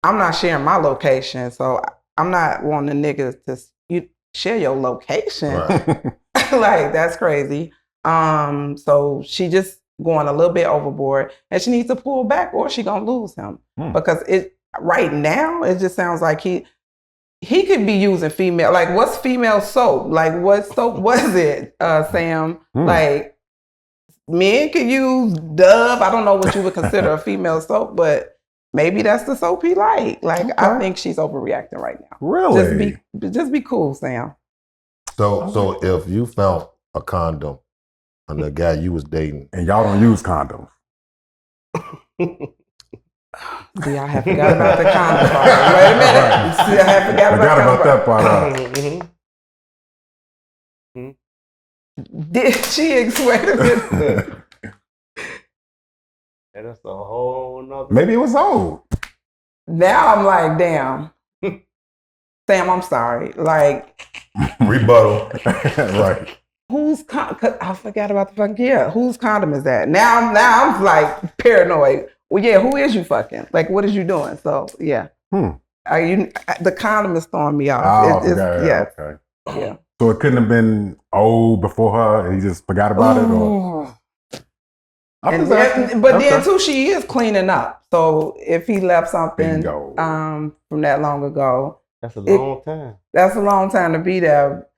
I'm not sharing my location, so I'm not wanting the niggas to share your location. Right. Like that's crazy. So she just going a little bit overboard, and she needs to pull back, or she gonna lose him. Because it right now it just sounds like he could be using female. Like what's female soap? Like what soap was it, Sam? Like men could use Dove. I don't know what you would consider a female soap, but maybe that's the soap he like. Like I think she's overreacting right now. Really? Just be cool, Sam. So if you found a condom on the guy you was dating, and y'all don't use condoms. See, I have forgot about the condom part. Wait a minute. See, I have forgot about that part. Did she wait a minute? And that's a whole nother. Maybe it was old. Now I'm like, damn. Sam, I'm sorry. Like rebuttal. Right. I forgot about the fucking whose condom is that? Now I'm like paranoid. Well, yeah, who is you fucking? Like, what is you doing? So, yeah. The condom is throwing me off. Okay. Yeah. So it couldn't have been old before her and he just forgot about it? Or? Then, too, she is cleaning up. So if he left something from that long ago. That's a long time. That's a long time to be there.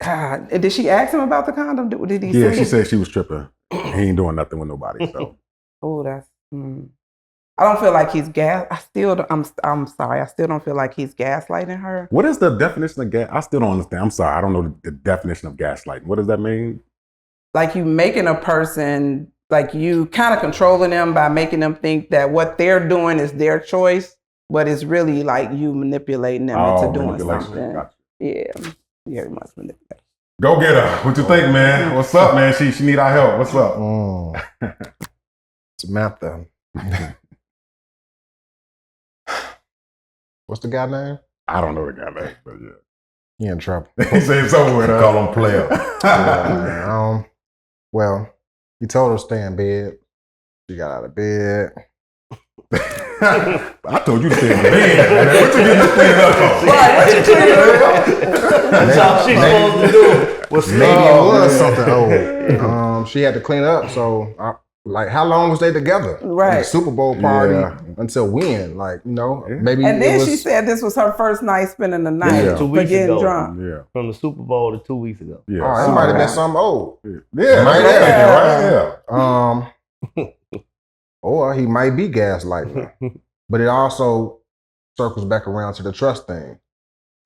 God. Did she ask him about the condom? Did he say? She said she was tripping. He ain't doing nothing with nobody, so. Oh, that's. I don't feel like he's I'm sorry. I still don't feel like he's gaslighting her. What is the definition of gas? I still don't understand. I'm sorry. I don't know the definition of gaslighting. What does that mean? Like you making a person, like you kind of controlling them by making them think that what they're doing is their choice, but it's really like you manipulating them into doing something. Gotcha. Yeah, very much manipulation. Go get her. What you think, man? What's up, man? She need our help. What's up? Samantha. What's the guy name? I don't know the guy name, but yeah. He in trouble. He said it's over with. Call him player. Well, he told her to stay in bed. She got out of bed. I told you to stay in bed. What you getting to clean up for? Right, what you cleaning up? That's all she's supposed to do. Maybe it was something old. She had to clean up, so like, how long was they together? Right. The Super Bowl party until when? Like, maybe. And then she said this was her first night spending the night 2 weeks getting ago. drunk. Yeah. From the Super Bowl to 2 weeks ago. Yeah. Oh, it might have been something old. Yeah. Right. Or he might be gaslighting her. But it also circles back around to the trust thing.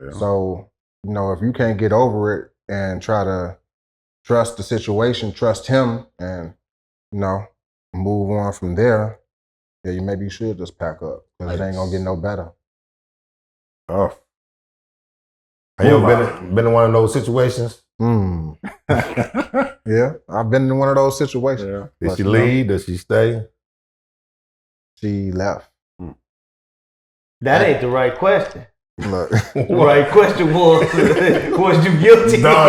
Yeah. So, if you can't get over it and try to trust the situation, trust him, and move on from there. Yeah, maybe you should just pack up because it ain't gonna get no better. Oh. Have you ever been in one of those situations? Yeah, I've been in one of those situations. Yeah. Did she leave? Did she stay? She left. That ain't the right question. Look. The right question was you guilty? No, I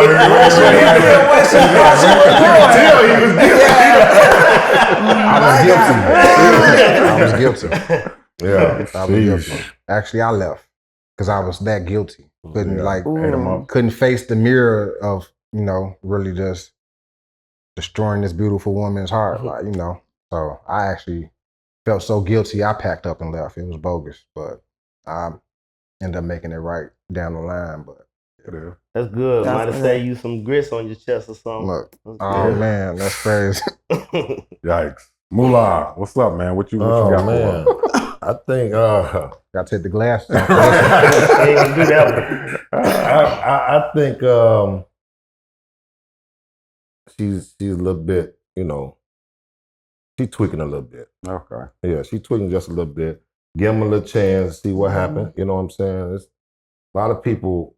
was guilty. Yeah. I was guilty. Actually, I left because I was that guilty. Couldn't face the mirror of, really just destroying this beautiful woman's heart. So I actually felt so guilty, I packed up and left. It was bogus, but I ended up making it right down the line. But that's good. Might have saved you some grits on your chest or something. Look, man, that's crazy. Yikes. Moolah, what's up, man? What you got for us? I think gotta take the glasses off. Do that one. I think she's a little bit, she's tweaking a little bit. Okay. Yeah, she's tweaking just a little bit. Give him a little chance, see what happened. You know what I'm saying? There's a lot of people,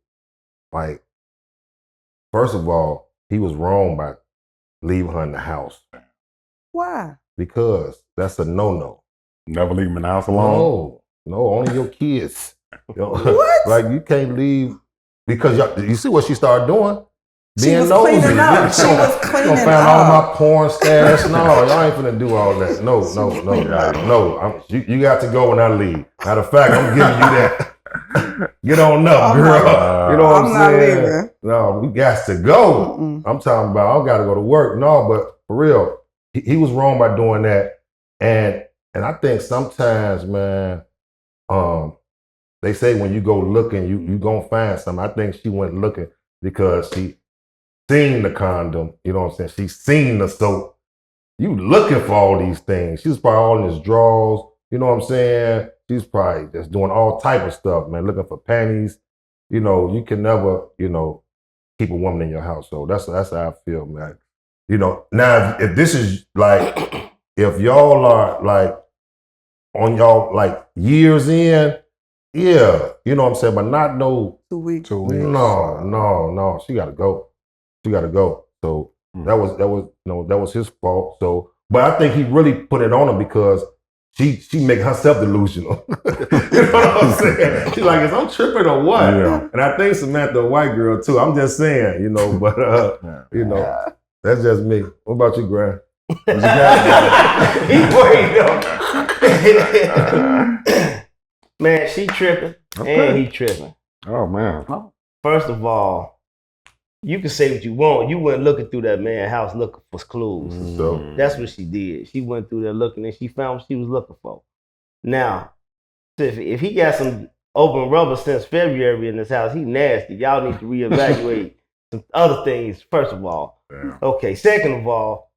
first of all, he was wrong by leaving her in the house. Why? Because that's a no-no. Never leave him in the house alone? No, only your kids. What? You can't leave because you see what she started doing? She Being was nosy. cleaning up. She was cleaning found all my porn stash. No, y'all ain't finna do all that. No. You got to go when I leave. Matter of fact, I'm giving you that. Get on up, girl. You know what I'm saying? Leaving. No, we got to go. I'm talking about I got to go to work. No, but for real, he was wrong by doing that. And I think sometimes, man, they say when you go looking, you gonna find something. I think she went looking because she seen the condom, you know what I'm saying? She seen the soap. You looking for all these things. She was probably all in his drawers, you know what I'm saying? She's probably just doing all type of stuff, man, looking for panties. You can never, keep a woman in your house. So that's how I feel, man. Now if this is if y'all are on y'all years in, yeah, you know what I'm saying, but not no 2 weeks. No. She gotta go. So that was his fault. So, but I think he really put it on her because she make herself delusional. You know what I'm saying? She's like, is I'm tripping or what? Yeah. And I think Samantha a white girl too. I'm just saying, but that's just me. What about you, Grant? Man, she tripping and he tripping. Oh man. First of all, you can say what you want. You went looking through that man's house looking for clues. So that's what she did. She went through there looking and she found what she was looking for. Now, if he got some open rubber since February in this house, he nasty. Y'all need to reevaluate some other things, first of all. Yeah. Okay, second of all,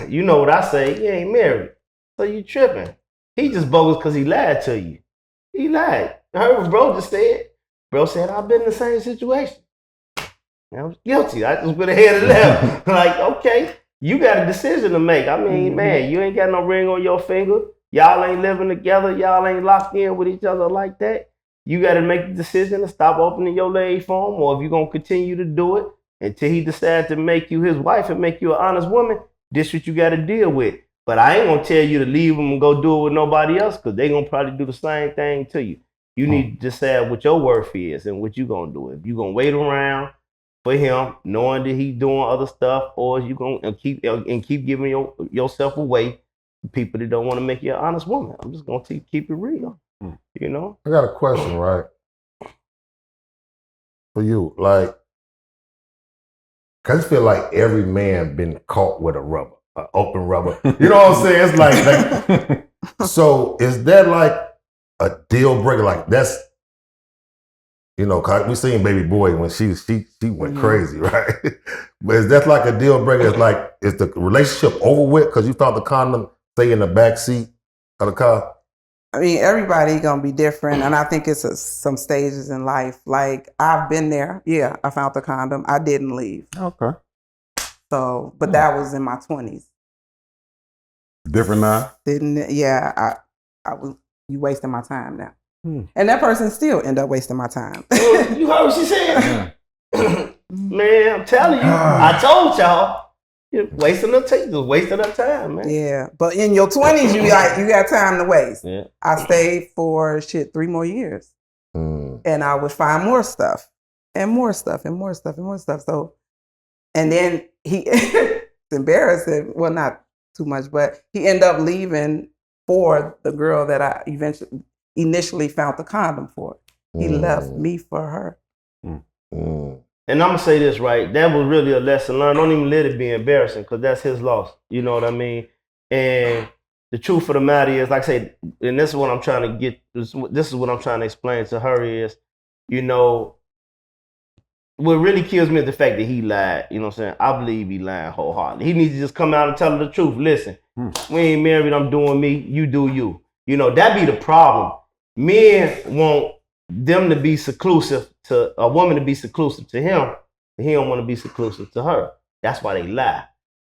you know what I say, you ain't married. So you tripping. He just bogus because he lied to you. He lied. I heard what bro just said. Bro said, I've been in the same situation. I was guilty. I just went ahead and left. Okay, you got a decision to make. I mean, man, you ain't got no ring on your finger. Y'all ain't living together. Y'all ain't locked in with each other like that. You got to make the decision to stop opening your leg for him, or if you're going to continue to do it until he decides to make you his wife and make you an honest woman, this what you got to deal with. But I ain't going to tell you to leave him and go do it with nobody else because they going to probably do the same thing to you. You need to decide what your worth is and what you going to do. If you going to wait around for him, knowing that he's doing other stuff, or you going to keep giving yourself away to people that don't want to make you an honest woman. I'm just going to keep it real. I got a question, right? For you, cause I feel like every man been caught with a open rubber. You know what I'm saying? It's like so is that a deal breaker? That's, cause we seen Baby Boy when she went crazy, right? But is that a deal breaker? It's is the relationship over with because you found the condom stay in the back seat of the car? I mean, everybody gonna be different, and I think it's some stages in life. I've been there. Yeah, I found the condom. I didn't leave. Okay. So, but that was in my 20s. Different now? I was, you wasting my time now. And that person still end up wasting my time. You heard what she said? Man, I'm telling you. I told y'all. You're wasting her time, man. Yeah. But in your 20s, you got time to waste. Yeah. I stayed for 3 more years. And I would find more stuff. And more stuff and more stuff and more stuff. So, and then it's embarrassing. Well, not too much, but he ended up leaving for the girl that I initially found the condom for. He left me for her. And I'm gonna say this, right? That was really a lesson learned. Don't even let it be embarrassing, because that's his loss. You know what I mean? And the truth of the matter is, like I said, and this is what I'm trying to get. This is what I'm trying to explain to her is, you know, what really kills me is the fact that he lied. You know what I'm saying? I believe he lied wholeheartedly. He needs to just come out and tell her the truth. Listen, we ain't married. I'm doing me. You do you. You know, that be the problem. Men want them to be seclusive to a woman, to be seclusive to him, and he don't want to be seclusive to her. That's why they lie.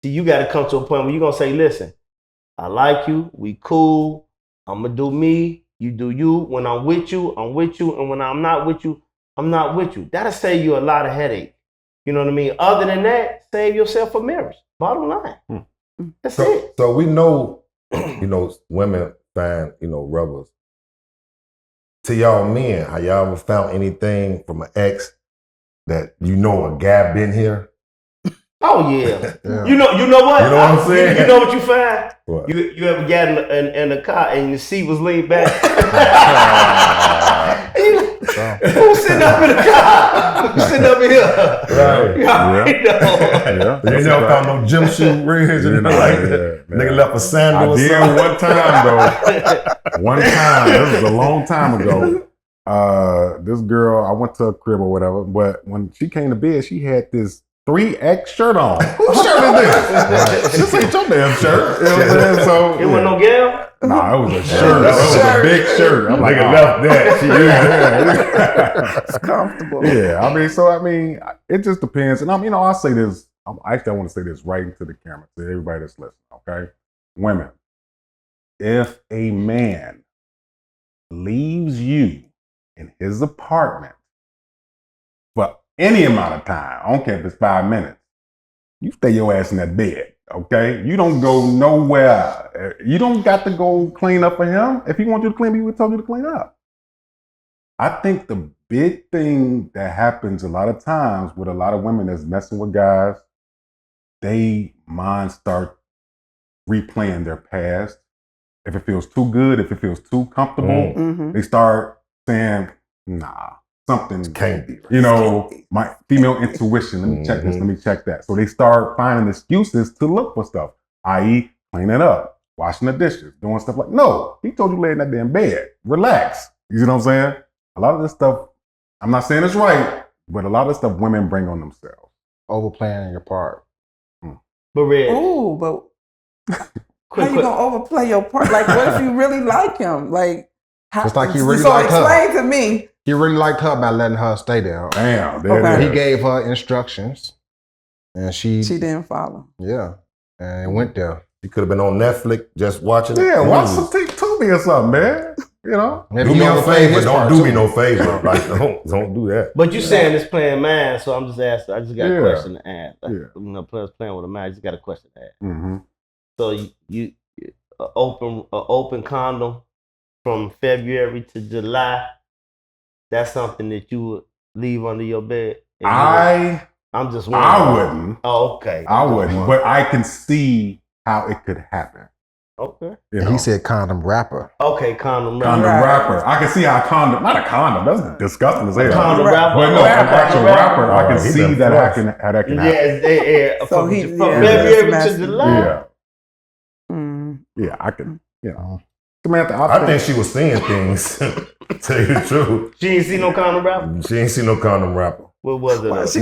See, you got to come to a point where you're going to say, listen, I like you, we cool, I'm going to do me, you do you. When I'm with you, I'm with you, and when I'm not with you, I'm not with you. That'll save you a lot of headache. You know what I mean? Other than that, save yourself a marriage. Bottom line. That's it. So we know, you know, women find, you know, rubbers. To y'all men, have y'all ever found anything from an ex that you know a guy been here? Oh yeah. You know what? You know what I'm saying? You know what you find? What? You ever got in a car and your seat was leaned back? Who's sitting up in the car? Who's sitting up in here? Right. You already know. You never found no gym shoe rings and like nigga left a sandal or something. I did one time though. One time. This was a long time ago. This girl, I went to a crib or whatever, but when she came to bed, she had this 3X shirt on. Whose shirt is this? This ain't your damn shirt. You know what I'm saying? So it wasn't no gal? Nah, it was a shirt. It was a big shirt. I'm like, left that. It's comfortable. Yeah, I mean, it just depends. And I say this. I want to say this right into the camera to everybody that's listening. Okay, women, if a man leaves you in his apartment for any amount of time, I don't care if it's 5 minutes, you stay your ass in that bed. Okay, you don't go nowhere. You don't got to go clean up for him. If he wants you to clean, he would tell you to clean up. I think the big thing that happens a lot of times with a lot of women that's messing with guys, they minds start replaying their past. If it feels too good, if it feels too comfortable, they start saying, nah, something can't be right. You know, my female intuition, let me check this, let me check that. So they start finding excuses to look for stuff, i.e. cleaning up, washing the dishes, doing stuff like, no, he told you to lay in that damn bed, relax. You see what I'm saying? A lot of this stuff, I'm not saying it's right, but a lot of this stuff women bring on themselves. Overplaying your part. But Red. Ooh, but how you gonna overplay your part? Like, what if you really like him? Like, it's like he really liked her. Explain to me. He really liked her by letting her stay there. Damn. He gave her instructions, and she didn't follow. Yeah, and it went there. He could have been on Netflix just watching. Yeah, watch some TV or something, man. You know, do me a favor. Don't do me no favor. Like, don't do that. But you saying it's playing mind, so I'm just asking. I just got a question to ask. You know, playing with a mind. I just got a question to ask. So you open condom from February to July. That's something that you would leave under your bed. I'm just wondering. I wouldn't. Oh, okay. I wouldn't, but I can see how it could happen. Okay. And he said condom wrapper. Okay, condom wrapper. Condom wrapper. I can see how not a condom. That's disgusting as hell. Condom wrapper. But no, an actual wrapper. I can see how that can happen. Yeah. So from February to July. Yeah, I can. You know, Samantha, I think she was seeing things. Tell you the truth. She ain't see no condom wrapper. She ain't see no condom wrapper. What was it?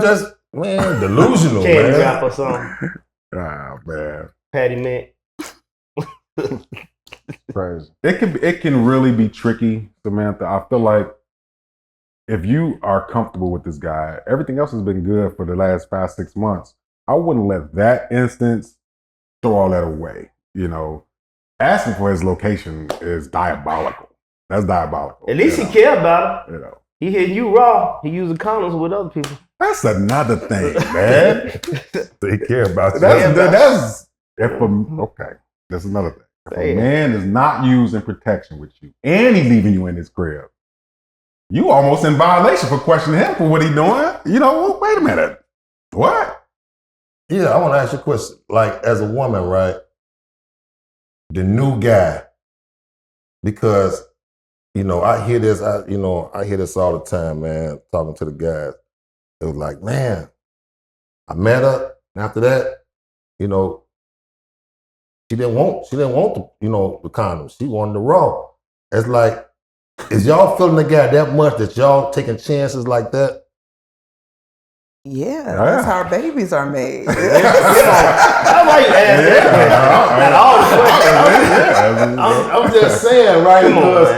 Just delusional, candy man. wrap or something. Ah, man. Patty Mint. Crazy. It can really be tricky, Samantha. I feel like if you are comfortable with this guy, everything else has been good for the last 5-6 months. I wouldn't let that instance throw all that away. Asking for his location is diabolical. That's diabolical. At least he care about it. You know. He hitting you raw. He using condoms with other people. That's another thing, man. They care about you. That's another thing. If a man is not using protection with you and he leaving you in his crib, you almost in violation for questioning him for what he doing. Wait a minute. What? Yeah, I want to ask you a question. Like, as a woman, right? The new guy, because I hear this. I hear this all the time, man. Talking to the guys, it was like, man, I met her, and after that, she didn't want the condoms. She wanted the raw. It's like, is y'all feeling the guy that much that y'all taking chances like that? Yeah, that's how our babies are made. I'm just saying, right? Because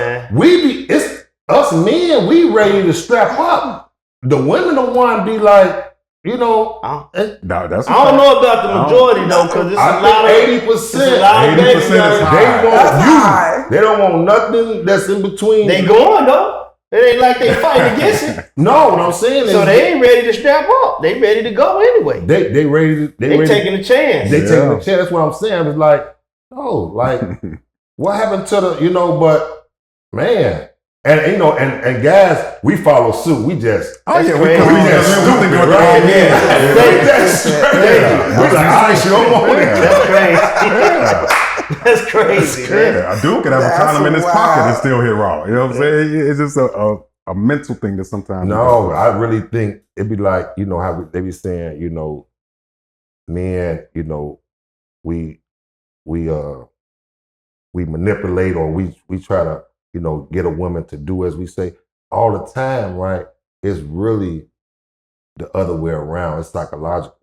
it's us men, we ready to strap up. The women don't want to be like, I don't know about the majority though, because it's a lot of 80%. 80% they don't want nothing that's in between. They going though. It ain't like they fighting against it. No, what I'm saying is, so they ain't ready to strap up. They ready to go anyway. They ready. They taking a chance. They taking a chance. That's what I'm saying. It's like, what happened to the, but man, and guys, we follow suit. We just, we just stupid, right? That's crazy. We're like, all right, you don't want it. That's crazy. A dude could have a condom in his pocket and still hit raw. You know what I'm saying? It's just a mental thing that sometimes. No, I really think it'd be like, how they be saying, men, we manipulate or we try to, get a woman to do as we say all the time, right? It's really the other way around. It's psychological.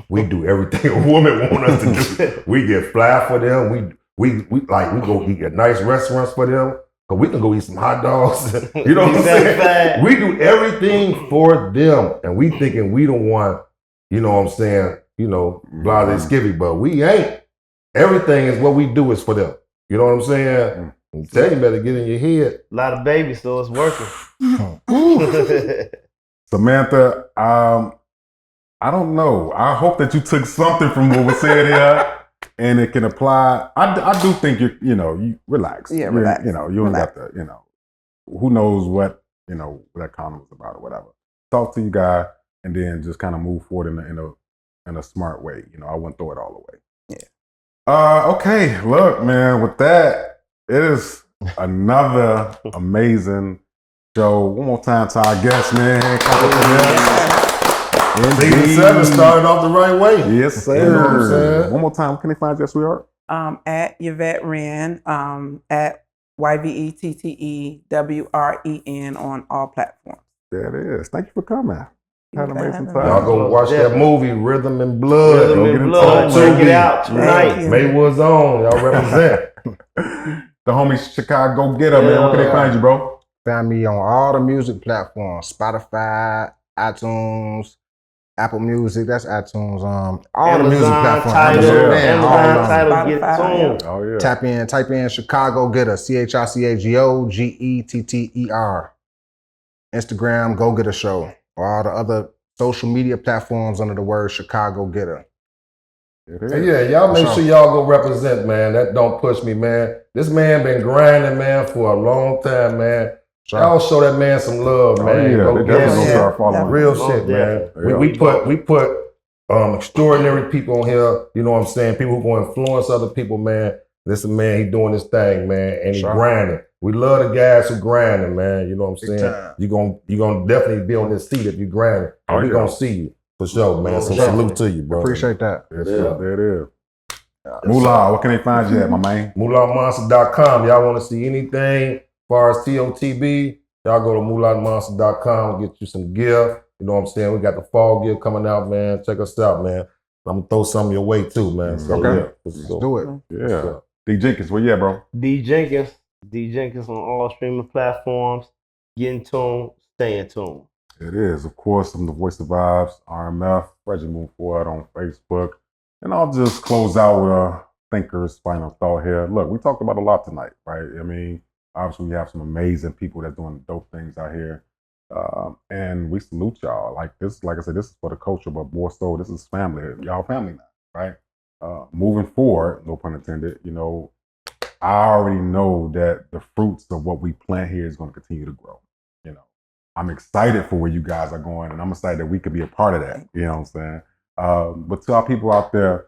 We do everything a woman wants us to do. We get fly for them. We go eat at nice restaurants for them. Cause we can go eat some hot dogs. You know what I'm saying? We do everything for them. And we thinking we don't want, blah, they skivvy, but we ain't. Everything is what we do is for them. You know what I'm saying? I'm telling you, better get in your head. A lot of babies, so it's working. Samantha, I don't know. I hope that you took something from what was said here and it can apply. I do think you relax. Yeah, relax. You don't got to, who knows what that condom was about or whatever. Talk to you guys and then just kind of move forward in a smart way. I wouldn't throw it all away. Yeah. Okay, look, man, with that, it is another amazing show. One more time to our guests, man. Season 7 started off the right way. Yes, sir. You know what I'm saying? One more time, can they find you, sweetheart? At YvetteWren, at YvetteWren on all platforms. There it is. Thank you for coming. Had an amazing time. Y'all go watch that movie, Rhythm and Blood. Rhythm and Blood. Check it out tonight. Maywood's on. Y'all represent. The homie Chicago Getter, man. Where can they find you, bro? Find me on all the music platforms: Spotify, iTunes, Apple Music. That's iTunes. All Amazon, the music platforms. Tidal, get it tuned. Oh yeah. Type in Chicago Getter. CHICAGOGETTER. Instagram Go Getter Show. Or all the other social media platforms under the word Chicago Getter. Yeah, y'all make sure y'all go represent, man. That don't push me, man. This man been grinding, man, for a long time, man. Y'all show that man some love, man. Yeah, they definitely gonna start following. Real shit, man. Yeah. We put extraordinary people on here. You know what I'm saying? People who gonna influence other people, man. This is a man, he doing his thing, man, and he grinding. We love the guys who grinding, man. You know what I'm saying? You gonna definitely be on this seat if you grinding. We gonna see you for sure, man. So salute to you, bro. Appreciate that. Yes, sir. There it is. Moolah, what can they find you at, my man? MoulahMonster.com. Y'all want to see anything as far as TOTB? Y'all go to MoulahMonster.com, get you some gear. You know what I'm saying? We got the fall gear coming out, man. Check us out, man. I'm gonna throw some your way too, man. So, okay. Let's do it. Yeah. D Jenkins, where you at, bro? D Jenkins on all streaming platforms. Get in tune, stay in tune. It is. Of course, I'm the voice of Vibes, RMF, Reggie Move Forward on Facebook. And I'll just close out with a thinker's final thought here. Look, we talked about a lot tonight, right? I mean, obviously we have some amazing people that's doing dope things out here. And we salute y'all. Like this, like I said, this is for the culture, but more so, this is family. Y'all family now, right? Moving forward, no pun intended, you know, I already know that the fruits of what we plant here is going to continue to grow. You know, I'm excited for where you guys are going, and I'm excited that we could be a part of that. You know what I'm saying? But to our people out there,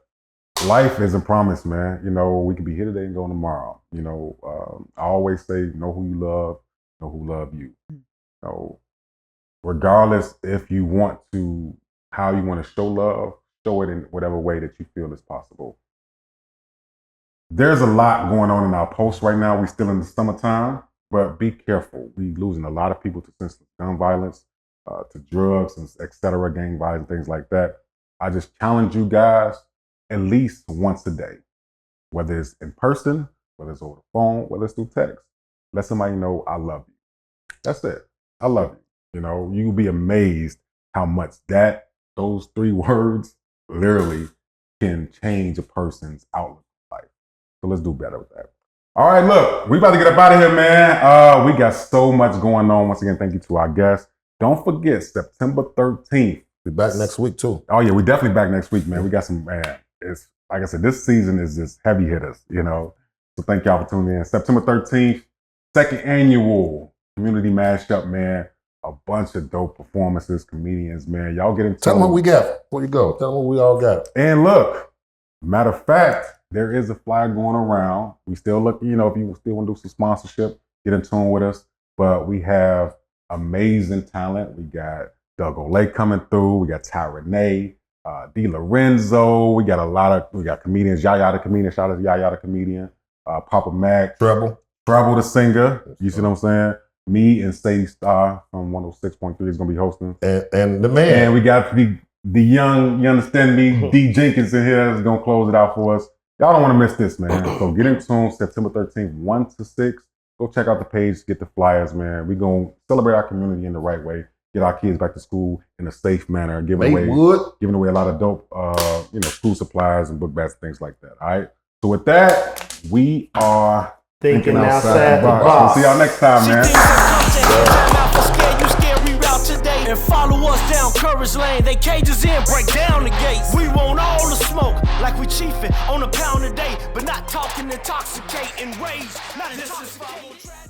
life isn't promised, man. You know, we could be here today and go tomorrow. You know, I always say, know who you love, know who love you. So, regardless if you want to, how you want to show love, show it in whatever way that you feel is possible. There's a lot going on in our posts right now. We're still in the summertime, but be careful. We're losing a lot of people to senseless gun violence, to drugs, and et cetera, gang violence, things like that. I just challenge you guys at least once a day, whether it's in person, whether it's over the phone, whether it's through text. Let somebody know I love you. That's it. I love you. You know, you'll be amazed how much those 3 words literally can change a person's outlook on life. So let's do better with that. All right, look, we about to get up out of here, man. We got so much going on. Once again, thank you to our guests. Don't forget, September 13th. Be back next week, too. Oh, yeah, we're definitely back next week, man. We got some, it's like I said, this season is just heavy hitters, you know. So thank y'all for tuning in. September 13th, 2nd annual community mashup, man. A bunch of dope performances, comedians, man. Y'all get into Tell them what we got before you go. Tell them what we all got. And look, matter of fact, there is a flyer going around. We still looking, you know, if you still want to do some sponsorship, get in tune with us. But we have amazing talent. We got Doug Olay coming through. We got Ty Renee, D. Lorenzo. We got comedians. Yaya the comedian. Shout out to Yaya the comedian. Papa Mac. Treble the singer. You see what I'm saying? Me and Sadie Starr from 106.3 is going to be hosting. And the man. And we got the young, you understand me, D. Jenkins in here is going to close it out for us. Y'all don't want to miss this, man. So get in tune, September 13th, 1 to 6. Go check out the page, get the flyers, man. We're going to celebrate our community in the right way. Get our kids back to school in a safe manner. Giving away a lot of dope, school supplies and book bags and things like that. All right. So with that, we are thinking outside the box. We'll see y'all next time, man. And follow us down Courage Lane. They cages in, break down the gates. We want all the smoke, like we chiefin' on a pound a day, but not talking intoxicating ways. Not intoxicating.